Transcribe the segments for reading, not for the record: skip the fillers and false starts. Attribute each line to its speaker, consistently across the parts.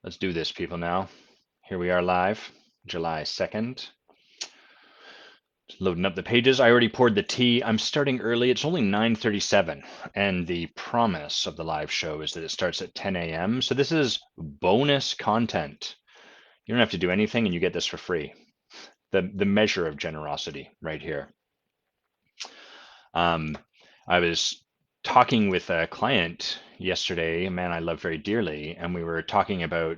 Speaker 1: Let's do this, people, now. Here we are live, July 2nd. Just loading up the pages. I already poured the tea. I'm starting early. It's only 9:37, and the promise of the live show is that it starts at 10 a.m. So this is bonus content. You don't have to do anything, and you get this for free. The measure of generosity right here. I was talking with a client yesterday, a man I love very dearly, and we were talking about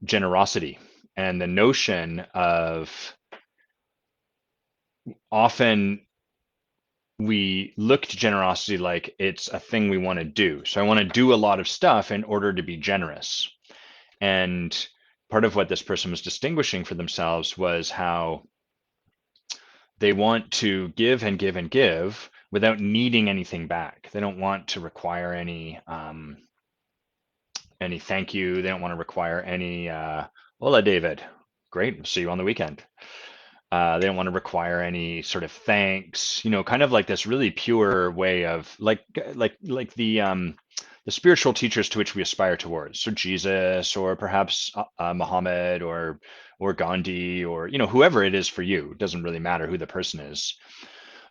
Speaker 1: generosity and the notion of often we look to generosity like it's a thing we want to do. So I want to do a lot of stuff in order to be generous. And part of what this person was distinguishing for themselves was how they want to give and give and give without needing anything back. They don't want to require any thank you. They don't want to require any hola, David. Great. See you on the weekend. They don't want to require any sort of thanks, kind of like this really pure way of like the spiritual teachers to which we aspire towards. So Jesus, or perhaps Muhammad, or Gandhi, or whoever it is for you. It doesn't really matter who the person is,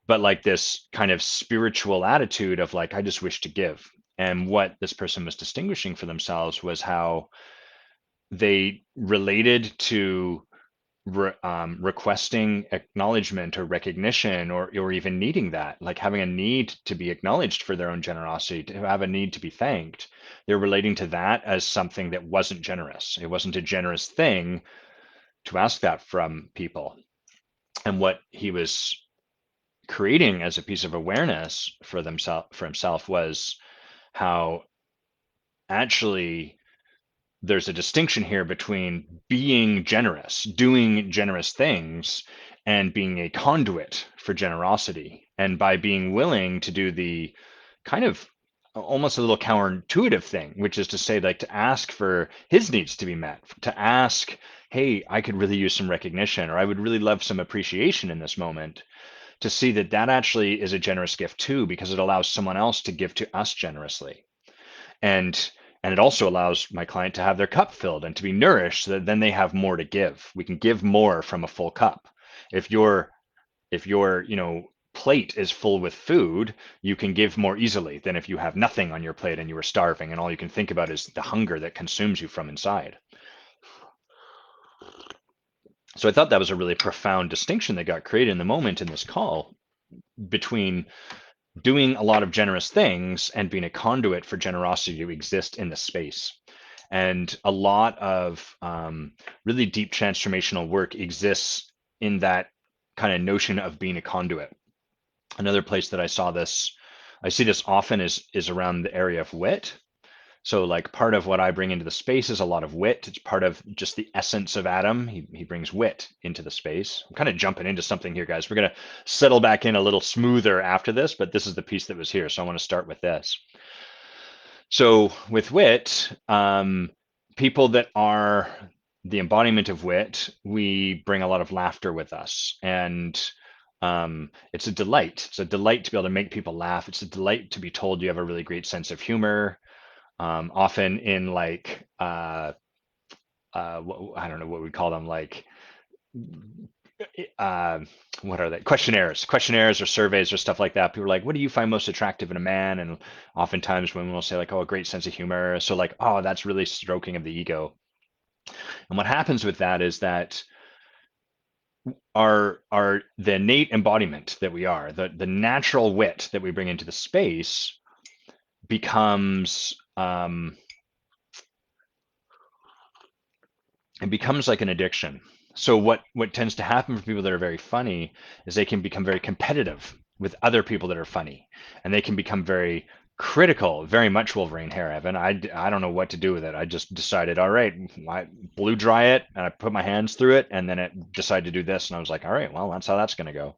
Speaker 1: but like this kind of spiritual attitude of like, I just wish to give. And what this person was distinguishing for themselves was how they related to requesting acknowledgement or recognition, or even needing that, like having a need to be acknowledged for their own generosity, to have a need to be thanked. They're relating to that as something that wasn't generous. It wasn't a generous thing to ask that from people. And what he was creating as a piece of awareness for himself was how actually there's a distinction here between being generous, doing generous things, and being a conduit for generosity. And by being willing to do the kind of almost a little counterintuitive thing, which is to say, like, to ask for his needs to be met, to ask, hey, I could really use some recognition, or I would really love some appreciation in this moment, to see that that actually is a generous gift too, because it allows someone else to give to us generously. And it also allows my client to have their cup filled and to be nourished, so that then they have more to give. We can give more from a full cup. If your plate is full with food, you can give more easily than if you have nothing on your plate and you are starving and all you can think about is the hunger that consumes you from inside. So I thought that was a really profound distinction that got created in the moment in this call between doing a lot of generous things and being a conduit for generosity to exist in the space. And a lot of really deep transformational work exists in that kind of notion of being a conduit. Another place that I see this often is around the area of wit. So like part of what I bring into the space is a lot of wit. It's part of just the essence of Adam. He brings wit into the space. I'm kind of jumping into something here, guys. We're going to settle back in a little smoother after this, but this is the piece that was here. So I want to start with this. So with wit, people that are the embodiment of wit, we bring a lot of laughter with us. And it's a delight. It's a delight to be able to make people laugh. It's a delight to be told you have a really great sense of humor. Often in like I don't know what we call them, like what are they? Questionnaires or surveys or stuff like that. People are like, what do you find most attractive in a man? And oftentimes women will say like, oh, a great sense of humor. So like, oh, that's really stroking of the ego. And what happens with that is that our the innate embodiment that we are, the natural wit that we bring into the space becomes it becomes like an addiction. So what tends to happen for people that are very funny is they can become very competitive with other people that are funny, and they can become very critical, very much Wolverine hair, Evan. I don't know what to do with it. I just decided, all right, I blew dry it and I put my hands through it, and then it decided to do this, and I was like, all right, well, that's how that's going to go.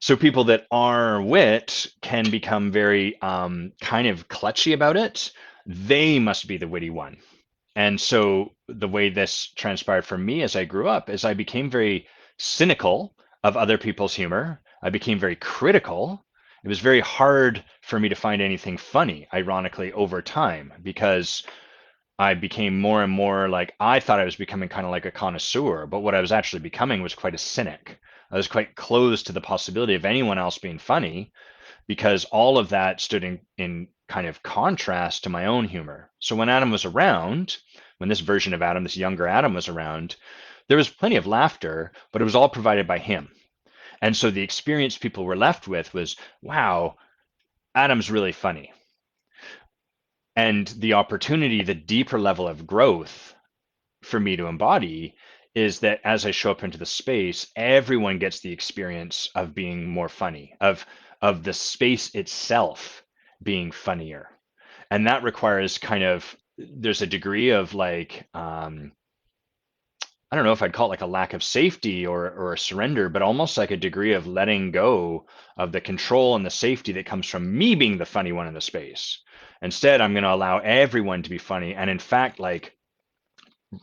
Speaker 1: So people that are wit can become very kind of clutchy about it. They must be the witty one. And so the way this transpired for me as I grew up is I became very cynical of other people's humor. I became very critical. It was very hard for me to find anything funny, ironically, over time, because I became more and more like, I thought I was becoming kind of like a connoisseur, but what I was actually becoming was quite a cynic. I was quite closed to the possibility of anyone else being funny, because all of that stood in kind of contrast to my own humor. So when Adam was around, when this version of Adam, this younger Adam was around, there was plenty of laughter, but it was all provided by him. And so the experience people were left with was, wow, Adam's really funny. And the opportunity, the deeper level of growth for me to embody is that as I show up into the space, everyone gets the experience of being more funny, of the space itself being funnier. And that requires kind of, there's a degree of like, I don't know if I'd call it like a lack of safety or a surrender, but almost like a degree of letting go of the control and the safety that comes from me being the funny one in the space. Instead, I'm going to allow everyone to be funny. And in fact, like,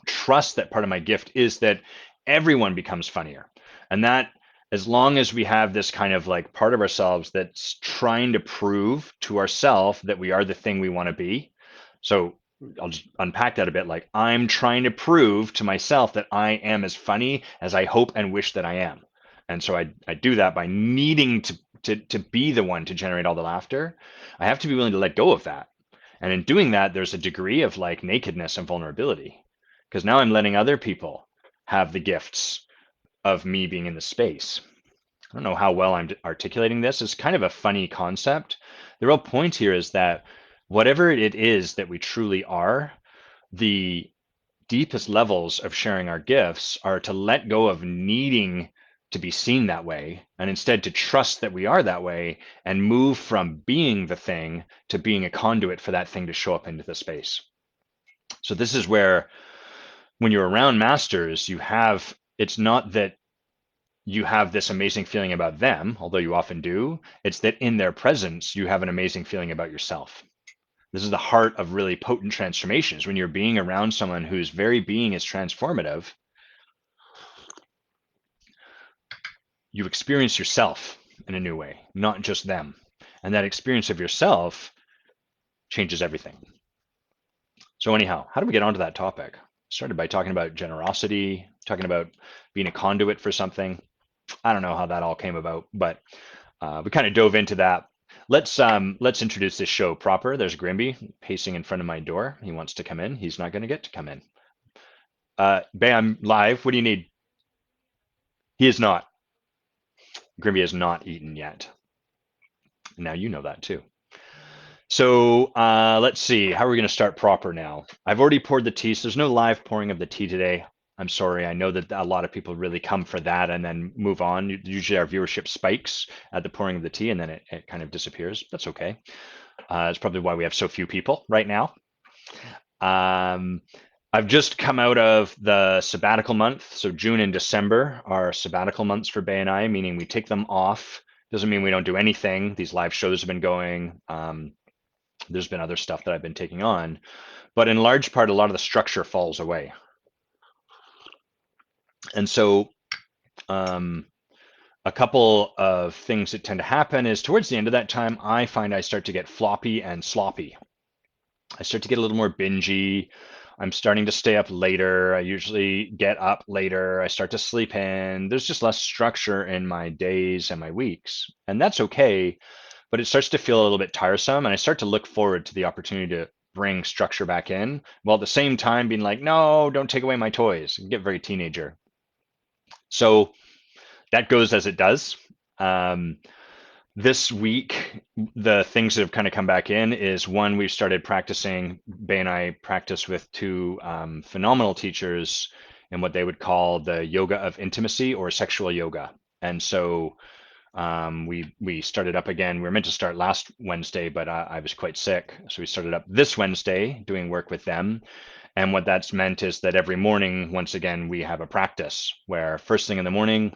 Speaker 1: trust that part of my gift is that everyone becomes funnier. And that, as long as we have this kind of like part of ourselves that's trying to prove to ourselves that we are the thing we want to be. So I'll just unpack that a bit. Like, I'm trying to prove to myself that I am as funny as I hope and wish that I am. And so I do that by needing to be the one to generate all the laughter. I have to be willing to let go of that. And in doing that, there's a degree of like nakedness and vulnerability, because now I'm letting other people have the gifts of me being in the space. I don't know how well I'm articulating this. It's kind of a funny concept. The real point here is that whatever it is that we truly are, the deepest levels of sharing our gifts are to let go of needing to be seen that way, and instead to trust that we are that way and move from being the thing to being a conduit for that thing to show up into the space. So this is where, when you're around masters, it's not that you have this amazing feeling about them, although you often do. It's that in their presence, you have an amazing feeling about yourself. This is the heart of really potent transformations. When you're being around someone whose very being is transformative, you experience yourself in a new way, not just them. And that experience of yourself changes everything. So anyhow, how do we get onto that topic? Started by talking about generosity, talking about being a conduit for something. I don't know how that all came about, but we kind of dove into that. Let's introduce this show proper. There's Grimby pacing in front of my door. He wants to come in. He's not going to get to come in. Bam, live. What do you need? He is not. Grimby has not eaten yet. Now you know that too. So let's see. How are we going to start proper now? I've already poured the tea, so there's no live pouring of the tea today. I'm sorry. I know that a lot of people really come for that and then move on. Usually our viewership spikes at the pouring of the tea and then it kind of disappears. That's okay. It's probably why we have so few people right now. I've just come out of the sabbatical month. So June and December are sabbatical months for Bay and I, meaning we take them off. Doesn't mean we don't do anything. These live shows have been going. There's been other stuff that I've been taking on, but in large part, a lot of the structure falls away. And so a couple of things that tend to happen is towards the end of that time, I find I start to get floppy and sloppy. I start to get a little more bingey. I'm starting to stay up later. I usually get up later. I start to sleep in. There's just less structure in my days and my weeks. And that's okay, but it starts to feel a little bit tiresome. And I start to look forward to the opportunity to bring structure back in, while at the same time being like, no, don't take away my toys. I get very teenager. So that goes as it does. This week, the things that have kind of come back in is, one, we've started practicing. Bay and I practice with two phenomenal teachers in what they would call the yoga of intimacy or sexual yoga. And so we started up again. We were meant to start last Wednesday, but I was quite sick. So we started up this Wednesday doing work with them. And what that's meant is that every morning, once again, we have a practice where first thing in the morning,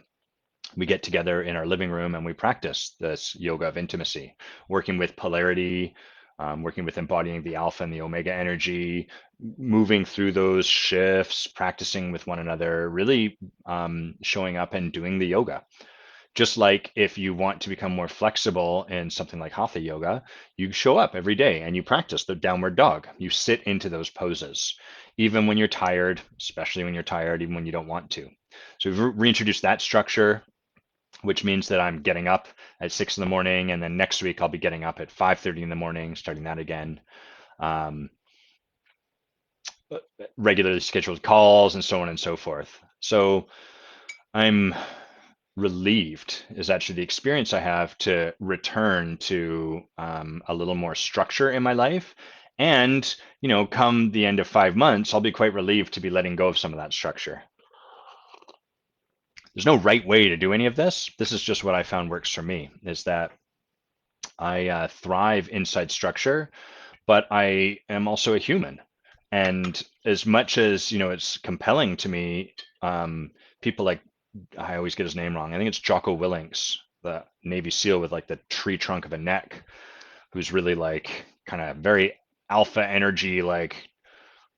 Speaker 1: we get together in our living room and we practice this yoga of intimacy, working with polarity, working with embodying the alpha and the omega energy, moving through those shifts, practicing with one another, really showing up and doing the yoga. Just like if you want to become more flexible in something like hatha yoga, you show up every day and you practice the downward dog. You sit into those poses, even when you're tired, especially when you're tired, even when you don't want to. So we've reintroduced that structure, which means that I'm getting up at 6 in the morning, and then next week I'll be getting up at 5:30 in the morning, starting that again. Um, Regularly scheduled calls and so on and so forth. So I'm relieved is actually the experience I have to return to a little more structure in my life. And, come the end of 5 months, I'll be quite relieved to be letting go of some of that structure. There's no right way to do any of this. This is just what I found works for me, is that I thrive inside structure, but I am also a human. And as much as, it's compelling to me, people like, I always get his name wrong. I think it's Jocko Willink, the Navy SEAL with like the tree trunk of a neck, who's really like kind of very alpha energy, like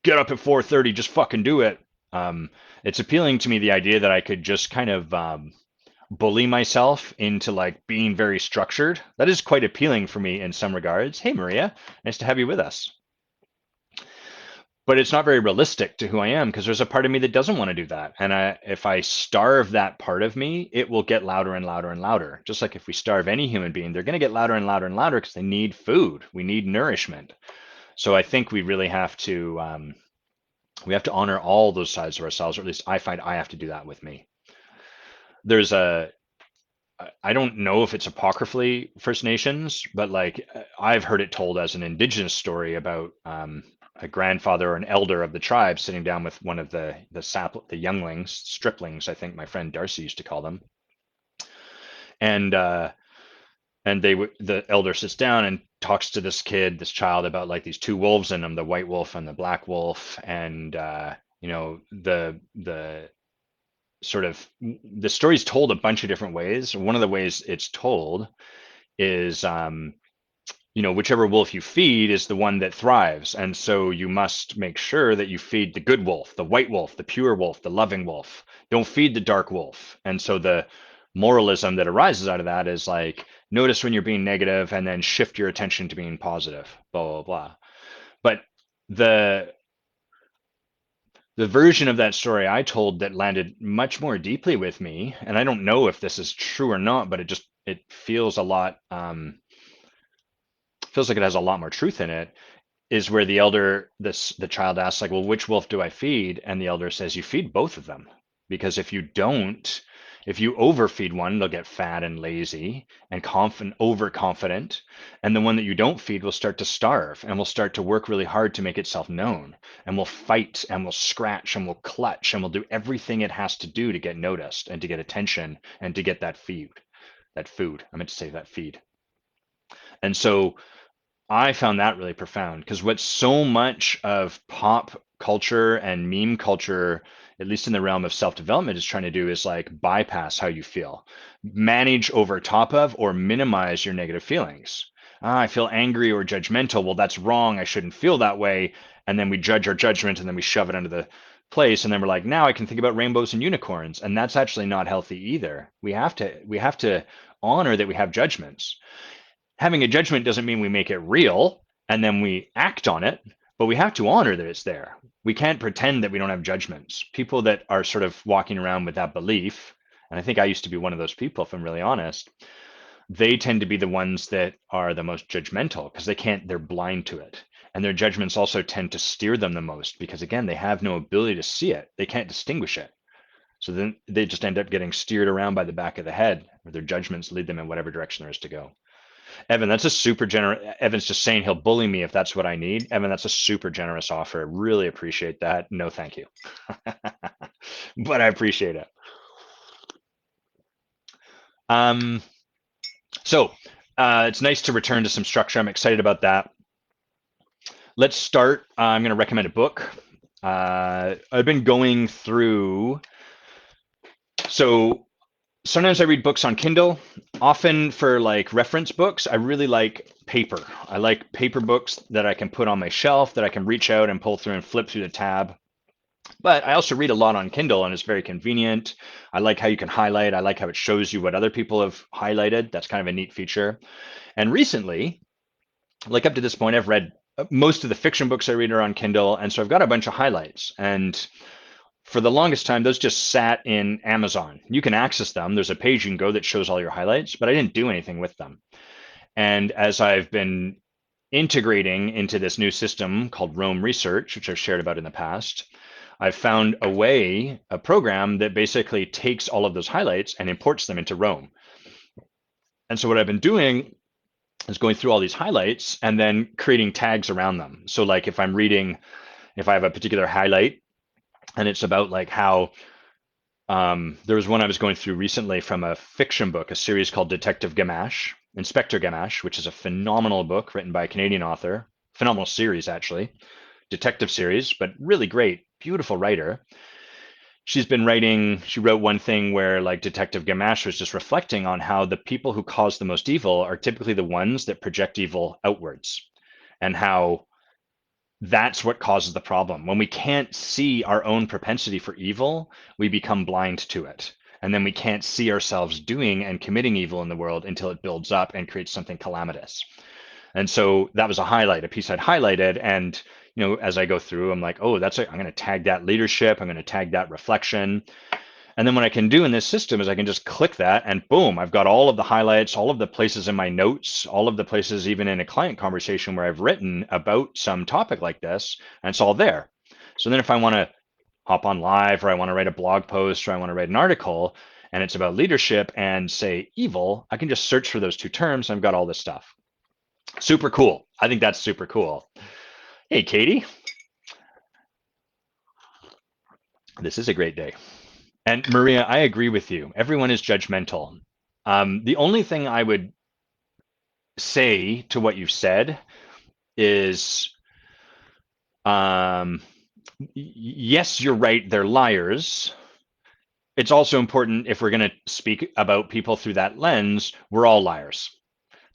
Speaker 1: get up at 4:30, just fucking do it. Um, it's appealing to me, the idea that I could just kind of bully myself into like being very structured. That is quite appealing for me in some regards. Hey, Maria, nice to have you with us. But it's not very realistic to who I am, because there's a part of me that doesn't want to do that. And if I starve that part of me, it will get louder and louder and louder. Just like if we starve any human being, they're going to get louder and louder and louder because they need food. We need nourishment. So I think we have to honor all those sides of ourselves, or at least I find I have to do that with me. There's a I don't know if it's apocryphally First Nations, but like I've heard it told as an indigenous story about a grandfather or an elder of the tribe sitting down with one of the younglings, striplings, I think my friend Darcy used to call them, and the elder sits down and talks to this child about like these two wolves in them, the white wolf and the black wolf, and the sort of the story's told a bunch of different ways. One of the ways it's told is whichever wolf you feed is the one that thrives. And so you must make sure that you feed the good wolf, the white wolf, the pure wolf, the loving wolf. Don't feed the dark wolf. And so the moralism that arises out of that is like, notice when you're being negative and then shift your attention to being positive, blah, blah, blah. But the the version of that story I told that landed much more deeply with me, and I don't know if this is true or not, but it feels a lot feels like it has a lot more truth in it, is where the child asks like, well, which wolf do I feed? And the elder says, you feed both of them. Because if you overfeed one, they'll get fat and lazy and overconfident. And the one that you don't feed will start to starve and will start to work really hard to make itself known, and will fight and will scratch and will clutch and will do everything it has to do to get noticed and to get attention and to get that food. I meant to say that feed. And so I found that really profound, because what so much of pop culture and meme culture, at least in the realm of self-development, is trying to do is like bypass how you feel, manage over top of or minimize your negative feelings. I feel angry or judgmental. Well, that's wrong. I shouldn't feel that way. And then we judge our judgment and then we shove it under the place. And then we're like, now I can think about rainbows and unicorns. And that's actually not healthy either. We have to honor that we have judgments. Having a judgment doesn't mean we make it real and then we act on it, but we have to honor that it's there. We can't pretend that we don't have judgments. People that are sort of walking around with that belief, and I think I used to be one of those people, if I'm really honest, they tend to be the ones that are the most judgmental because they're blind to it. And their judgments also tend to steer them the most because, again, they have no ability to see it. They can't distinguish it. So then they just end up getting steered around by the back of the head, where their judgments lead them in whatever direction there is to go. Evan, that's a super generous. Evan's just saying he'll bully me if that's what I need. Evan, that's a super generous offer. Really appreciate that. No, thank you. But I appreciate it. Um, so it's nice to return to some structure. I'm excited about that. Let's start. I'm going to recommend a book. I've been going through. So sometimes I read books on Kindle. Often for like reference books, I really like paper. I like paper books that I can put on my shelf, that I can reach out and pull through and flip through the tab. But I also read a lot on Kindle, and it's very convenient. I like how you can highlight. I like how it shows you what other people have highlighted. That's kind of a neat feature. And recently, like up to this point, I've read most of the fiction books I read are on Kindle, and so I've got a bunch of highlights. And for the longest time, those just sat in Amazon. You can access them. There's a page you can go that shows all your highlights, but I didn't do anything with them. And as I've been integrating into this new system called Rome Research, which I've shared about in the past, I've found a program that basically takes all of those highlights and imports them into Rome. And so what I've been doing is going through all these highlights and then creating tags around them. So like if I'm reading, if I have a particular highlight and it's about like how there was one I was going through recently from a fiction book, a series called Detective Gamache, Inspector Gamache, which is a phenomenal book written by a Canadian author, phenomenal series actually, detective series, but really great, beautiful writer. She's been writing, she wrote one thing where like Detective Gamache was just reflecting on how the people who cause the most evil are typically the ones that project evil outwards, and how that's what causes the problem. When we can't see our own propensity for evil, we become blind to it. And then we can't see ourselves doing and committing evil in the world until it builds up and creates something calamitous. And so that was a highlight, a piece I'd highlighted. And, as I go through, I'm like, oh, I'm going to tag that leadership. I'm going to tag that reflection. And then what I can do in this system is I can just click that and boom, I've got all of the highlights, all of the places in my notes, all of the places even in a client conversation where I've written about some topic like this, and it's all there. So then if I want to hop on live or I want to write a blog post or I want to write an article and it's about leadership and say evil, I can just search for those two terms and I've got all this stuff. Super cool. I think that's super cool. Hey, Katie, this is a great day. And Maria, I agree with you. Everyone is judgmental. The only thing I would say to what you've said is, yes, you're right. They're liars. It's also important if we're going to speak about people through that lens, we're all liars.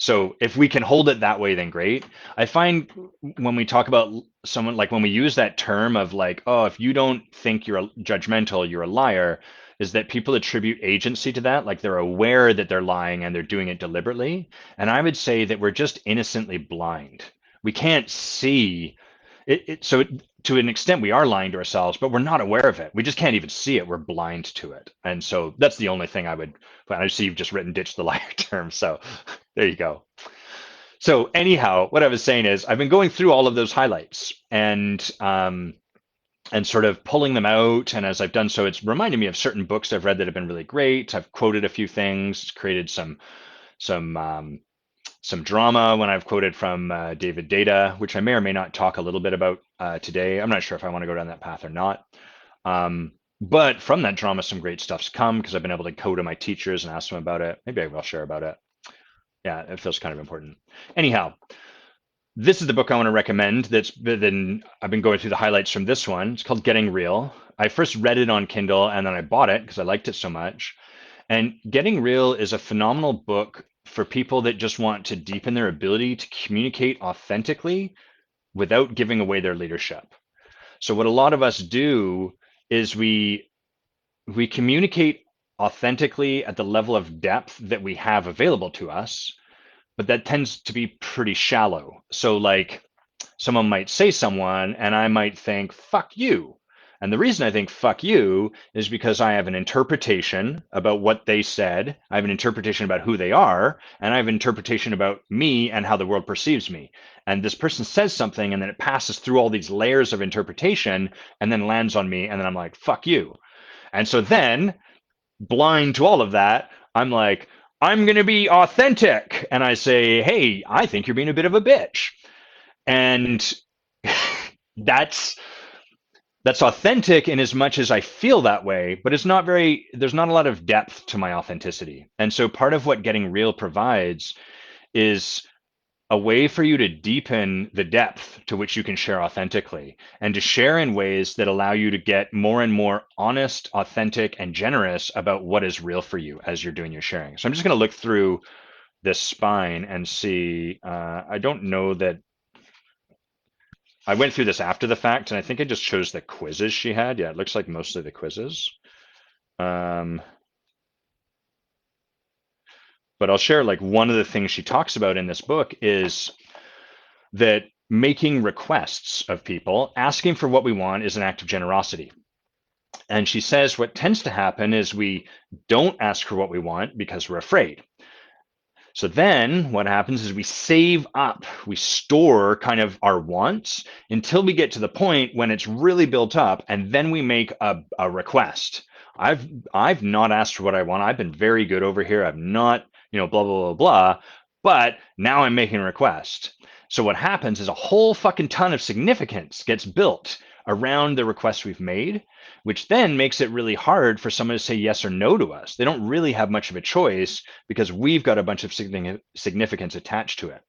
Speaker 1: So if we can hold it that way, then great. I find when we talk about someone, like when we use that term of like, oh, if you don't think you're judgmental, you're a liar, is that people attribute agency to that. Like they're aware that they're lying and they're doing it deliberately. And I would say that we're just innocently blind. We can't see it. So to an extent, we are lying to ourselves, but we're not aware of it. We just can't even see it. We're blind to it. And so that's the only thing I would, I see you've just written ditch the liar term. So there you go. So anyhow, what I was saying is I've been going through all of those highlights and sort of pulling them out. And as I've done so, it's reminded me of certain books I've read that have been really great. I've quoted a few things, created some drama when I've quoted from David Data, which I may or may not talk a little bit about today. I'm not sure if I want to go down that path or not. But from that drama, some great stuff's come because I've been able to go to my teachers and ask them about it. Maybe I will share about it. Yeah, it feels kind of important. Anyhow, this is the book I want to recommend. I've been going through the highlights from this one. It's called Getting Real. I first read it on Kindle and then I bought it because I liked it so much. And Getting Real is a phenomenal book for people that just want to deepen their ability to communicate authentically without giving away their leadership. So what a lot of us do is we communicate authentically at the level of depth that we have available to us, but that tends to be pretty shallow. So like someone might say someone and I might think, fuck you. And the reason I think fuck you is because I have an interpretation about what they said. I have an interpretation about who they are, and I have an interpretation about me and how the world perceives me. And this person says something and then it passes through all these layers of interpretation and then lands on me. And then I'm like, fuck you. And so then, blind to all of that, I'm like, I'm going to be authentic. And I say, hey, I think you're being a bit of a bitch. And that's authentic in as much as I feel that way, but there's not a lot of depth to my authenticity. And so part of what Getting Real provides is a way for you to deepen the depth to which you can share authentically and to share in ways that allow you to get more and more honest, authentic, and generous about what is real for you as you're doing your sharing. So I'm just going to look through this spine and see. I don't know that I went through this after the fact, and I think I just chose the quizzes she had. Yeah, it looks like mostly the quizzes. Um, but I'll share like one of the things she talks about in this book is that making requests of people, asking for what we want, is an act of generosity. And she says what tends to happen is we don't ask for what we want because we're afraid. So then what happens is we save up, we store kind of our wants until we get to the point when it's really built up, and then we make a request. I've not asked for what I want. I've been very good over here. I've not, blah, blah, blah, blah. But now I'm making a request. So what happens is a whole fucking ton of significance gets built around the request we've made, which then makes it really hard for someone to say yes or no to us. They don't really have much of a choice because we've got a bunch of significance attached to it.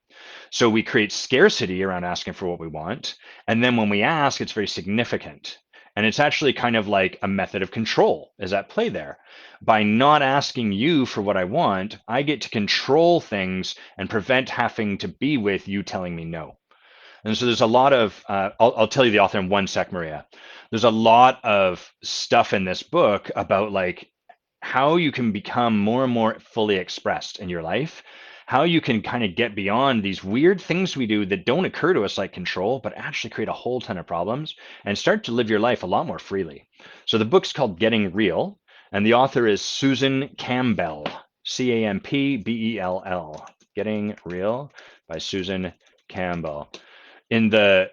Speaker 1: So we create scarcity around asking for what we want. And then when we ask, it's very significant. And it's actually kind of like a method of control is at play there. By not asking you for what I want, I get to control things and prevent having to be with you telling me no. And so there's a lot of, I'll tell you the author in one sec, Maria. There's a lot of stuff in this book about like how you can become more and more fully expressed in your life, how you can kind of get beyond these weird things we do that don't occur to us like control, but actually create a whole ton of problems and start to live your life a lot more freely. So the book's called Getting Real, and the author is Susan Campbell, Campbell. Getting Real by Susan Campbell. In the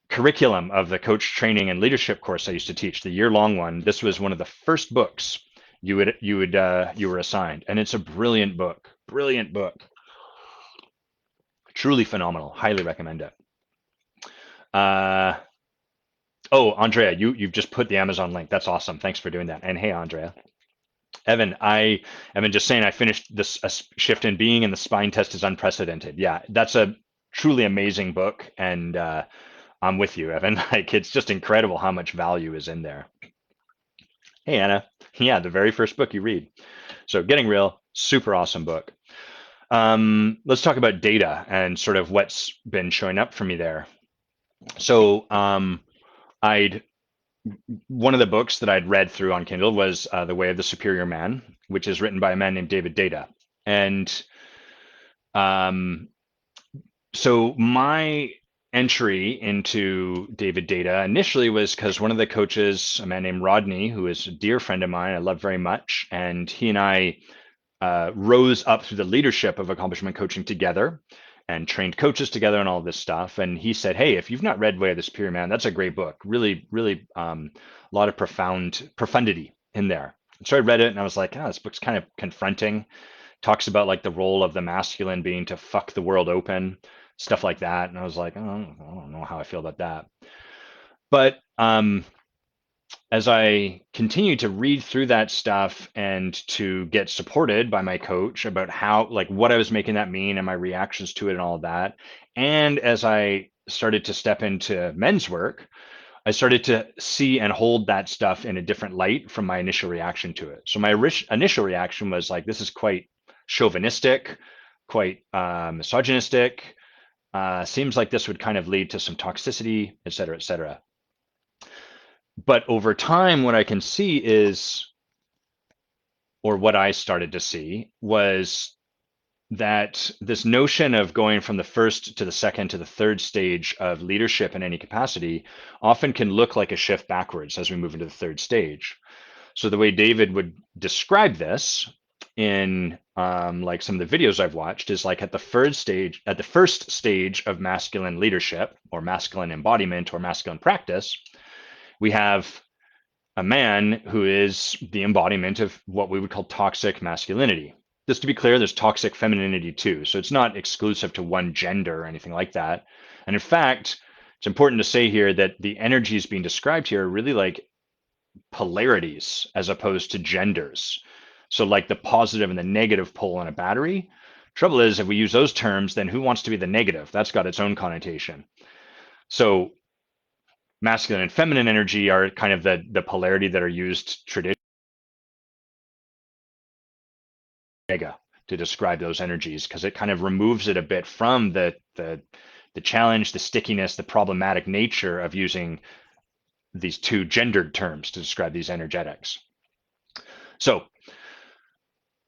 Speaker 1: curriculum of the coach training and leadership course I used to teach, the year-long one, this was one of the first books you were assigned, and it's a brilliant book, truly phenomenal. Highly recommend it. Uh, oh, Andrea, you've just put the Amazon link. That's awesome. Thanks for doing that. And hey, Andrea. Evan, just saying, I finished this a Shift in Being, and the spine test is unprecedented. Yeah, that's a truly amazing book, and I'm with you, Evan. Like, it's just incredible how much value is in there. Hey, Anna. Yeah, the very first book you read. So, Getting Real, super awesome book. Let's talk about data and sort of what's been showing up for me there. So, I'd one of the books that I'd read through on Kindle was The Way of the Superior Man, which is written by a man named David Data. And so my entry into David Data initially was because one of the coaches, a man named Rodney, who is a dear friend of mine, I love very much, and he and I rose up through the leadership of accomplishment coaching together and trained coaches together and all this stuff. And he said, hey, if you've not read Way of the Superior Man, that's a great book. Really, really a lot of profundity in there. And so I read it and I was like, this book's kind of confronting. Talks about like the role of the masculine being to fuck the world open, stuff like that. And I was like, I don't know how I feel about that. But as I continue to read through that stuff and to get supported by my coach about how, like, what I was making that mean and my reactions to it and all of that, and as I started to step into men's work, I started to see and hold that stuff in a different light from my initial reaction to it. So my initial reaction was like, this is quite chauvinistic, quite misogynistic. Seems like this would kind of lead to some toxicity, et cetera, et cetera. But over time, what I can see is, or what I started to see was that this notion of going from the first to the second to the third stage of leadership in any capacity often can look like a shift backwards as we move into the third stage. So the way David would describe this in like some of the videos I've watched is like at the first stage of masculine leadership or masculine embodiment or masculine practice, we have a man who is the embodiment of what we would call toxic masculinity. Just to be clear, there's toxic femininity too. So it's not exclusive to one gender or anything like that. And in fact, it's important to say here that the energies being described here are really like polarities as opposed to genders. So like the positive and the negative pole on a battery. Trouble is, if we use those terms, then who wants to be the negative? That's got its own connotation. So masculine and feminine energy are kind of the polarity that are used traditionally to describe those energies, because it kind of removes it a bit from the the challenge, the stickiness, the problematic nature of using these two gendered terms to describe these energetics. So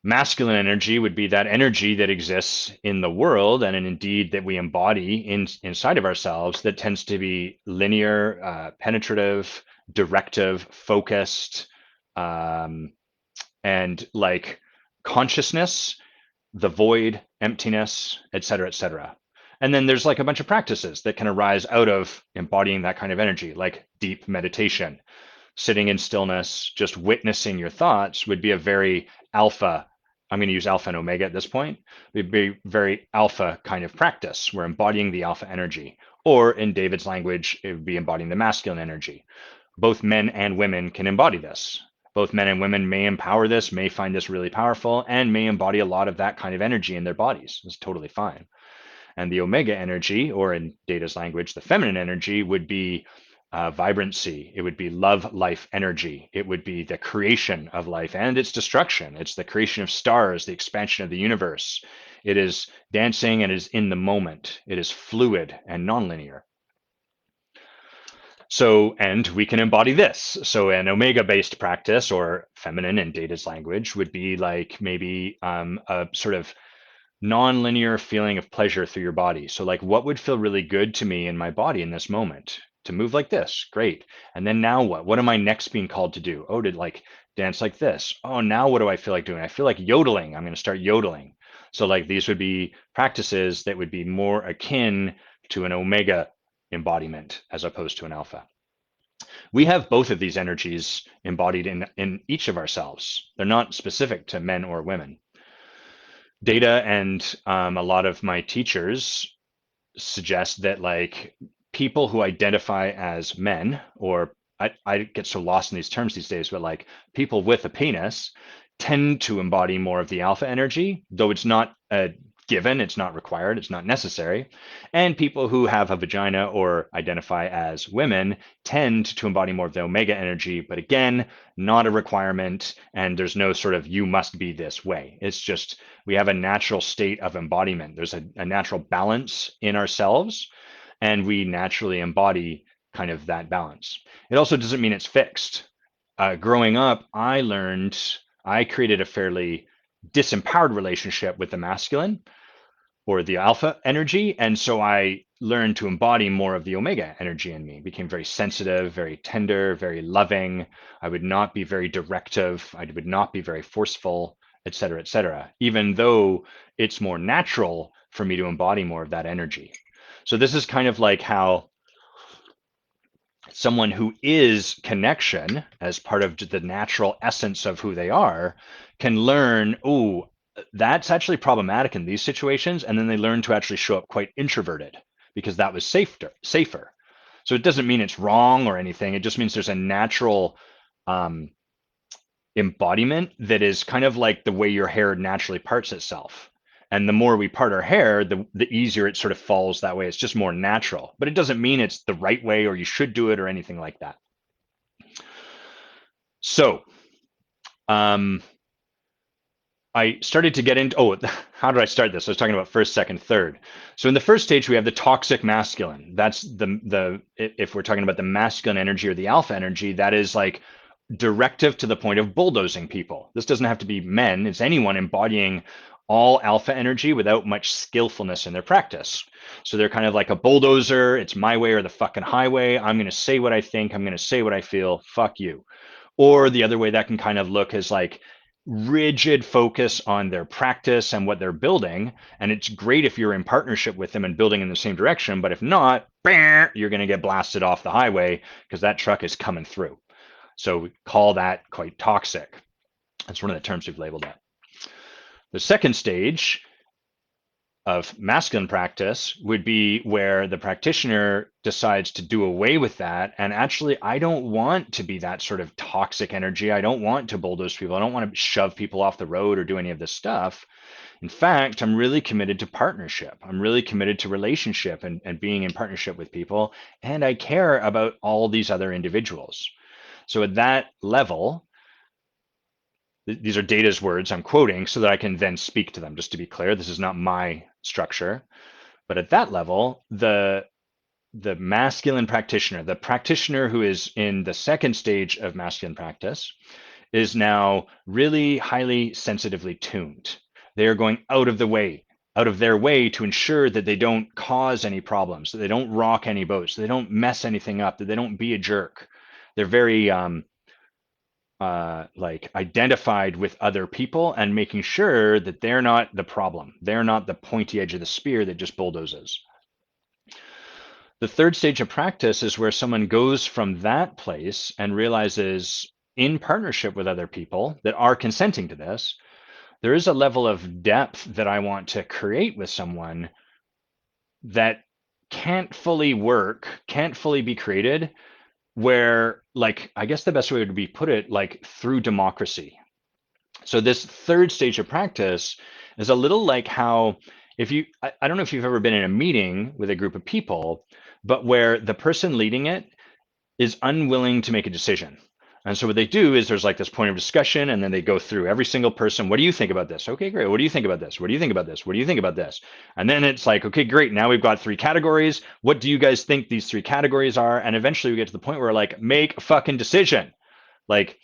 Speaker 1: masculine energy would be that energy that exists in the world and indeed that we embody inside of ourselves that tends to be linear, penetrative, directive, focused, and like consciousness, the void, emptiness, et cetera, et cetera. And then there's like a bunch of practices that can arise out of embodying that kind of energy, like deep meditation, sitting in stillness, just witnessing your thoughts would be a very alpha. I'm going to use alpha and omega at this point. It would be very alpha kind of practice. We're embodying the alpha energy. Or in David's language, it would be embodying the masculine energy. Both men and women can embody this. Both men and women may empower this, may find this really powerful, and may embody a lot of that kind of energy in their bodies. It's totally fine. And the omega energy, or in Data's language, the feminine energy, would be vibrancy. It would be love, life, energy. It would be the creation of life and its destruction. It's the creation of stars, the expansion of the universe. It is dancing and is in the moment. It is fluid and nonlinear. So, and we can embody this. So an omega-based practice, or feminine in Data's language, would be like maybe a sort of non-linear feeling of pleasure through your body. So like, what would feel really good to me in my body in this moment? To move like this, great. And then now what? What am I next being called to do? Oh, to like dance like this. Oh, now what do I feel like doing? I feel like yodeling. I'm going to start yodeling. So like these would be practices that would be more akin to an omega embodiment as opposed to an alpha. We have both of these energies embodied in each of ourselves. They're not specific to men or women. Data and a lot of my teachers suggest that like people who identify as men, or I get so lost in these terms these days, but like people with a penis tend to embody more of the alpha energy, though it's not a given, it's not required, it's not necessary. And people who have a vagina or identify as women tend to embody more of the omega energy, but again, not a requirement. And there's no sort of you must be this way. It's just we have a natural state of embodiment. There's a natural balance in ourselves, and we naturally embody kind of that balance. It also doesn't mean it's fixed. Growing up, I created a fairly disempowered relationship with the masculine or the alpha energy. And so I learned to embody more of the omega energy in me. Became very sensitive, very tender, very loving. I would not be very directive. I would not be very forceful, et cetera, even though it's more natural for me to embody more of that energy. So this is kind of like how someone who is connection as part of the natural essence of who they are can learn, oh, that's actually problematic in these situations. And then they learn to actually show up quite introverted because that was safer. So it doesn't mean it's wrong or anything. It just means there's a natural embodiment that is kind of like the way your hair naturally parts itself. And the more we part our hair, the easier it sort of falls that way. It's just more natural, but it doesn't mean it's the right way or you should do it or anything like that. So I started to get into, how did I start this? I was talking about first, second, third. So in the first stage, we have the toxic masculine. That's if we're talking about the masculine energy or the alpha energy, that is like directive to the point of bulldozing people. This doesn't have to be men. It's anyone embodying all alpha energy without much skillfulness in their practice. So they're kind of like a bulldozer. It's my way or the fucking highway. I'm going to say what I think. I'm going to say what I feel. Fuck you. Or the other way that can kind of look is like rigid focus on their practice and what they're building. And it's great if you're in partnership with them and building in the same direction. But if not, you're going to get blasted off the highway because that truck is coming through. So we call that quite toxic. That's one of the terms we've labeled that. The second stage of masculine practice would be where the practitioner decides to do away with that. And actually, I don't want to be that sort of toxic energy. I don't want to bulldoze people. I don't want to shove people off the road or do any of this stuff. In fact, I'm really committed to partnership. I'm really committed to relationship and being in partnership with people. And I care about all these other individuals. So at that level, these are Data's words I'm quoting so that I can then speak to them. Just to be clear, this is not my structure. But at that level, the masculine practitioner, the practitioner who is in the second stage of masculine practice, is now really highly sensitively tuned. They are going out of their way to ensure that they don't cause any problems, that they don't rock any boats, that they don't mess anything up, that they don't be a jerk. They're very like identified with other people and making sure that they're not the problem. They're not the pointy edge of the spear that just bulldozes. The third stage of practice is where someone goes from that place and realizes, in partnership with other people that are consenting to this, there is a level of depth that I want to create with someone that can't fully work, can't fully be created, where, like, I guess the best way would be put it, like through democracy. So this third stage of practice is a little like how, if you, I don't know if you've ever been in a meeting with a group of people, but where the person leading it is unwilling to make a decision. And so what they do is there's like this point of discussion, and then they go through every single person. What do you think about this? Okay, great. What do you think about this? What do you think about this? What do you think about this? And then it's like, okay, great. Now we've got three categories. What do you guys think these three categories are? And eventually we get to the point where, like, make a fucking decision. Like,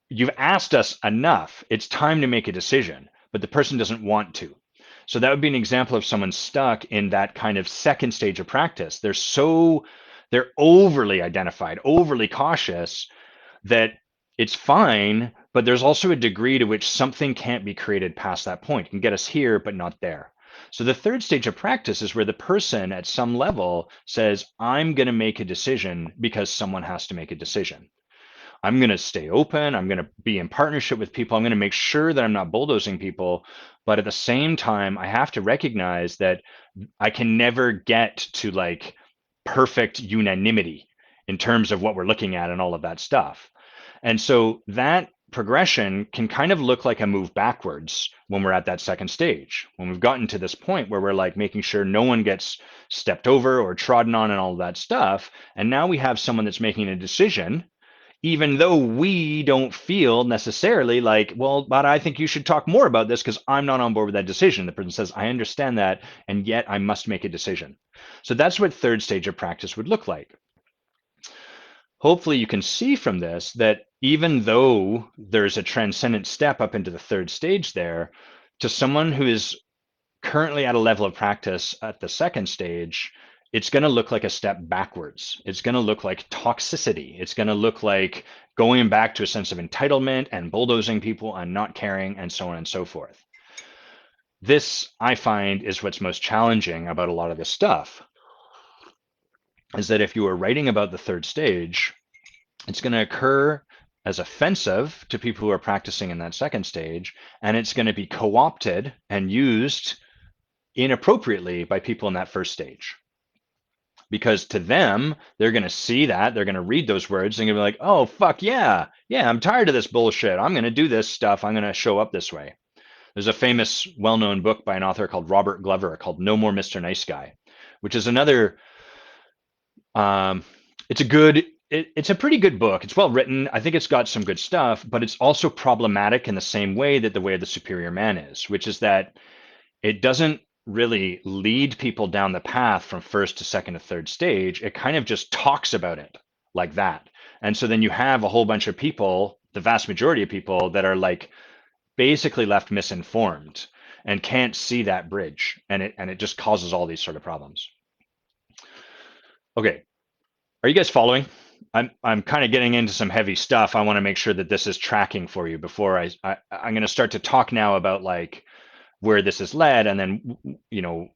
Speaker 1: you've asked us enough. It's time to make a decision, but the person doesn't want to. So that would be an example of someone stuck in that kind of second stage of practice. They're overly identified, overly cautious, that it's fine, but there's also a degree to which something can't be created past that point. It can get us here, but not there. So the third stage of practice is where the person at some level says, I'm going to make a decision because someone has to make a decision. I'm going to stay open. I'm going to be in partnership with people. I'm going to make sure that I'm not bulldozing people. But at the same time, I have to recognize that I can never get to like perfect unanimity in terms of what we're looking at and all of that stuff. And so that progression can kind of look like a move backwards when we're at that second stage. When we've gotten to this point where we're like making sure no one gets stepped over or trodden on and all of that stuff. And now we have someone that's making a decision, even though we don't feel necessarily like, well, but I think you should talk more about this because I'm not on board with that decision. The person says, I understand that, and yet I must make a decision. So that's what third stage of practice would look like. Hopefully you can see from this that even though there's a transcendent step up into the third stage there, to someone who is currently at a level of practice at the second stage, it's going to look like a step backwards. It's going to look like toxicity. It's going to look like going back to a sense of entitlement and bulldozing people and not caring and so on and so forth. This, I find, is what's most challenging about a lot of this stuff, is that if you are writing about the third stage, it's going to occur as offensive to people who are practicing in that second stage, and it's going to be co-opted and used inappropriately by people in that first stage. Because to them, they're going to see that, they're going to read those words, and they're going to be like, oh, fuck yeah, I'm tired of this bullshit. I'm going to do this stuff. I'm going to show up this way. There's a famous, well-known book by an author called Robert Glover called No More Mr. Nice Guy, which is another, it's a pretty good book. It's well written. I think it's got some good stuff, but it's also problematic in the same way that the Way of the Superior Man is, which is that it doesn't really lead people down the path from first to second to third stage. It kind of just talks about it like that. And so then you have a whole bunch of people, the vast majority of people, that are like basically left misinformed and can't see that bridge. And it just causes all these sort of problems. Okay. Are you guys following? I'm kind of getting into some heavy stuff. I want to make sure that this is tracking for you before I'm going to start to talk now about like where this has led, and then, you know,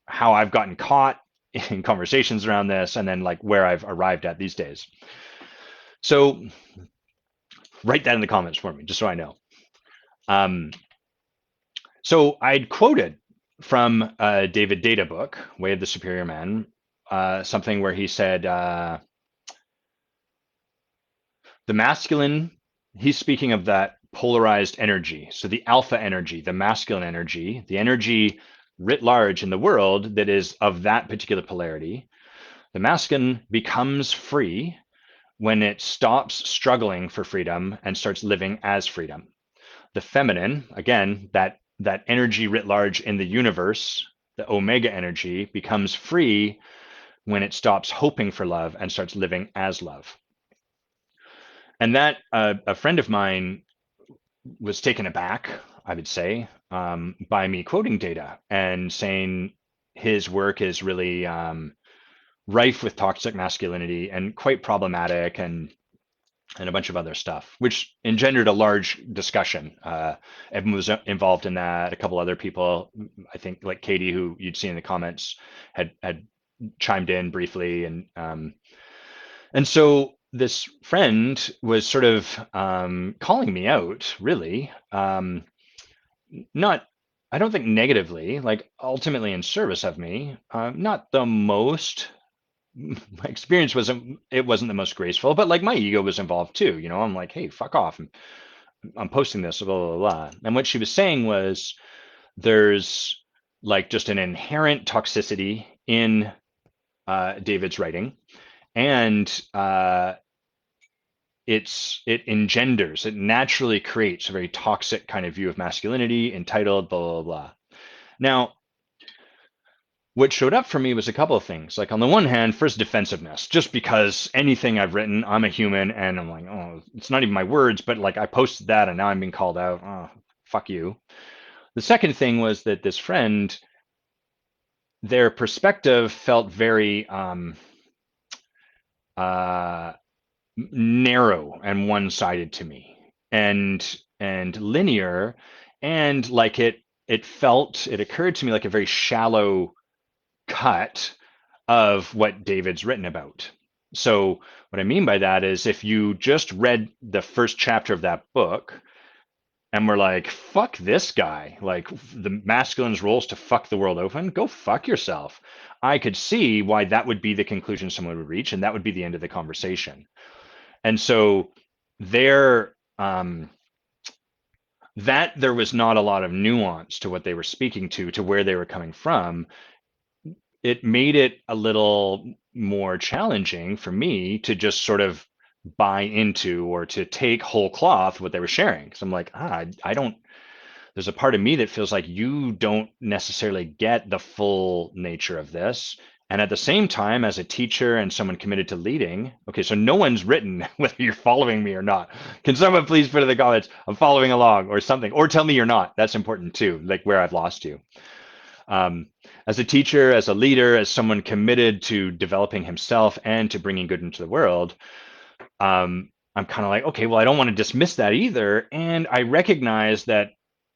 Speaker 1: how I've gotten caught in conversations around this, and then like where I've arrived at these days. So write that in the comments for me, just so I know. So I'd quoted from David Data book, Way of the Superior Man, something where he said, the masculine, he's speaking of that polarized energy. So the alpha energy, the masculine energy, the energy writ large in the world that is of that particular polarity, the masculine becomes free when it stops struggling for freedom and starts living as freedom. The feminine, again, that energy writ large in the universe, the omega energy, becomes free when it stops hoping for love and starts living as love. And that a friend of mine was taken aback, I would say, by me quoting data and saying his work is really rife with toxic masculinity and quite problematic, and a bunch of other stuff, which engendered a large discussion. Evan was involved in that. A couple other people, I think, like Katie, who you'd see in the comments, had chimed in briefly, and so this friend was sort of calling me out, really. Not, I don't think negatively, like ultimately in service of me. Not the most. My experience wasn't the most graceful, but like my ego was involved too. I'm like, hey, fuck off. I'm posting this, blah, blah, blah. And what she was saying was there's like just an inherent toxicity in David's writing, and it naturally creates a very toxic kind of view of masculinity, entitled, blah, blah, blah. Now, what showed up for me was a couple of things. Like on the one hand, first defensiveness, just because anything I've written, I'm a human, and I'm like, oh, it's not even my words, but like I posted that and now I'm being called out. Oh, fuck you. The second thing was that this friend, their perspective felt very uh, narrow and one-sided to me, and linear, and like it occurred to me like a very shallow cut of what David's written about. So what I mean by that is if you just read the first chapter of that book and were like, fuck this guy, like the masculine's role is to fuck the world open, go fuck yourself. I could see why that would be the conclusion someone would reach, and that would be the end of the conversation. And so there, that there was not a lot of nuance to what they were speaking to where they were coming from. It made it a little more challenging for me to just sort of buy into or to take whole cloth what they were sharing. Because I'm like, I don't, there's a part of me that feels like you don't necessarily get the full nature of this. And at the same time, as a teacher and someone committed to leading, okay, so no one's written whether you're following me or not. Can someone please put in the comments, I'm following along or something, or tell me you're not. That's important too, like where I've lost you. Um, as a teacher, as a leader, as someone committed to developing himself and to bringing good into the world, I'm kind of like, okay, well, I don't want to dismiss that either. And I recognize that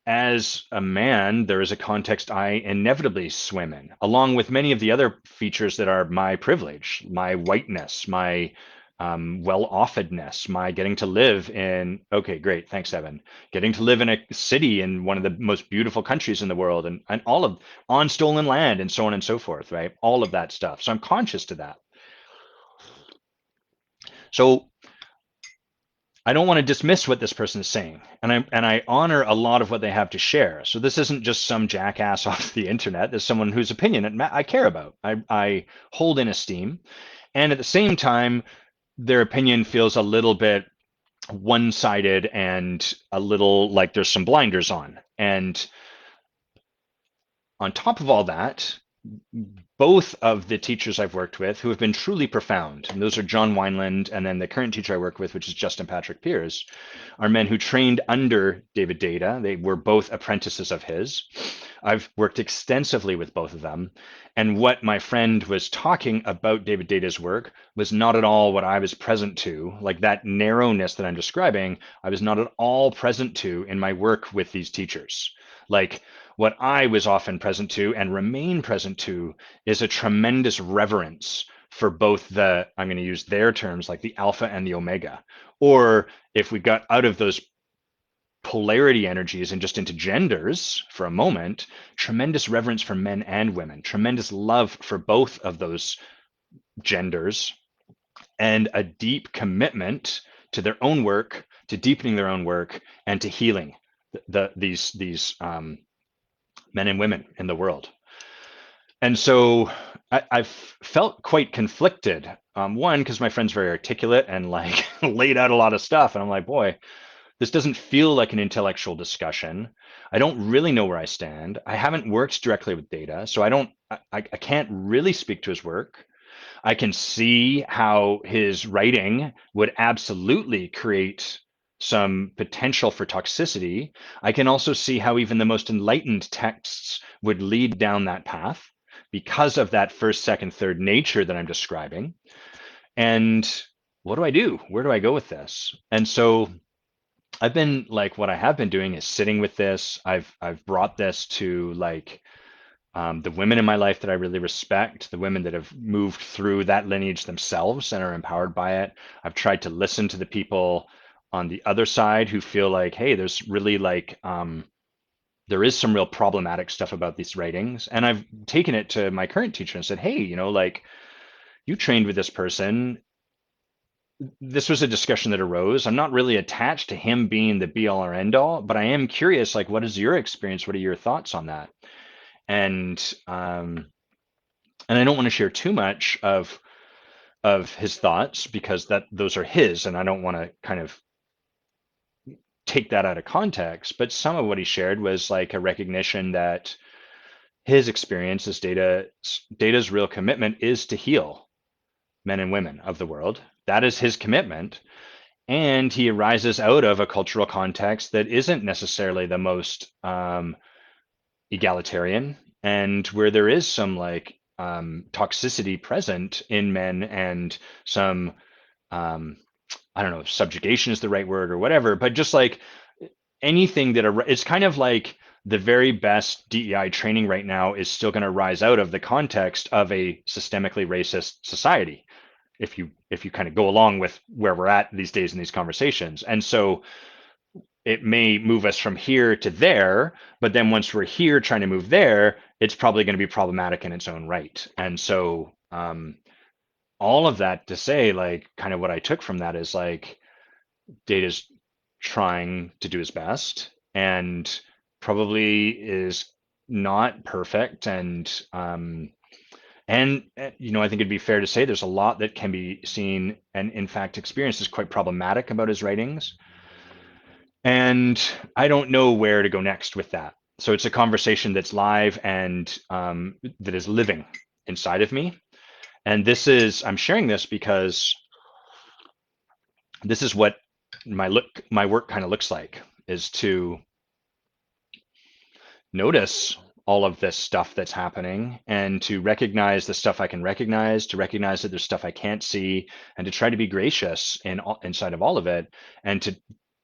Speaker 1: as a man, there is a context I inevitably swim in, along with many of the other features that are my privilege, my whiteness, my well-offedness, my getting to live in, okay, great, thanks, Evan, getting to live in a city in one of the most beautiful countries in the world, and all of on stolen land and so on and so forth, right? All of that stuff. So I'm conscious to that. So I don't want to dismiss what this person is saying, and I honor a lot of what they have to share. So this isn't just some jackass off the internet. There's someone whose opinion I care about. I hold in esteem, and at the same time, their opinion feels a little bit one-sided and a little like there's some blinders on. And on top of all that, both of the teachers I've worked with who have been truly profound, and those are John Wineland and then the current teacher I work with, which is Justin Patrick Piers, are men who trained under David Data. They were both apprentices of his. I've worked extensively with both of them. And what my friend was talking about David Data's work was not at all what I was present to. Like that narrowness that I'm describing, I was not at all present to in my work with these teachers. Like what I was often present to and remain present to is a tremendous reverence for both the, I'm going to use their terms, like the alpha and the omega. Or if we got out of those polarity energies and just into genders for a moment, tremendous reverence for men and women, tremendous love for both of those genders, and a deep commitment to their own work, to deepening their own work, and to healing these men and women in the world. And so I've felt quite conflicted. One, because my friend's very articulate and like laid out a lot of stuff, and I'm like, boy, This doesn't feel like an intellectual discussion. I don't really know where I stand. I haven't worked directly with data, so I can't really speak to his work. I can see how his writing would absolutely create some potential for toxicity. I can also see how even the most enlightened texts would lead down that path because of that first, second, third nature that I'm describing. And what do I do? Where do I go with this? And so I've been like, what I have been doing is sitting with this. I've brought this to like the women in my life that I really respect, the women that have moved through that lineage themselves and are empowered by it. I've tried to listen to the people on the other side who feel like, hey, there's really like there is some real problematic stuff about these writings. And I've taken it to my current teacher and said, hey, like you trained with this person. This was a discussion that arose. I'm not really attached to him being the be all or end all, but I am curious, like, what is your experience? What are your thoughts on that? And and I don't want to share too much of his thoughts because that those are his, and I don't want to kind of take that out of context. But some of what he shared was like a recognition that his experience as data's real commitment is to heal men and women of the world. That is his commitment. And he arises out of a cultural context that isn't necessarily the most egalitarian, and where there is some like toxicity present in men and some I don't know if subjugation is the right word or whatever, but just like anything that it's kind of like the very best DEI training right now is still going to rise out of the context of a systemically racist society. If you kind of go along with where we're at these days in these conversations. And so it may move us from here to there, but then once we're here trying to move there, it's probably going to be problematic in its own right. And so all of that to say, like, kind of what I took from that is like Data's trying to do his best and probably is not perfect. And I think it'd be fair to say there's a lot that can be seen and in fact experienced as quite problematic about his writings. And I don't know where to go next with that. So it's a conversation that's live and that is living inside of me. And I'm sharing this because this is what my work kind of looks like, is to notice all of this stuff that's happening and to recognize the stuff I can recognize, to recognize that there's stuff I can't see, and to try to be gracious inside of all of it, and to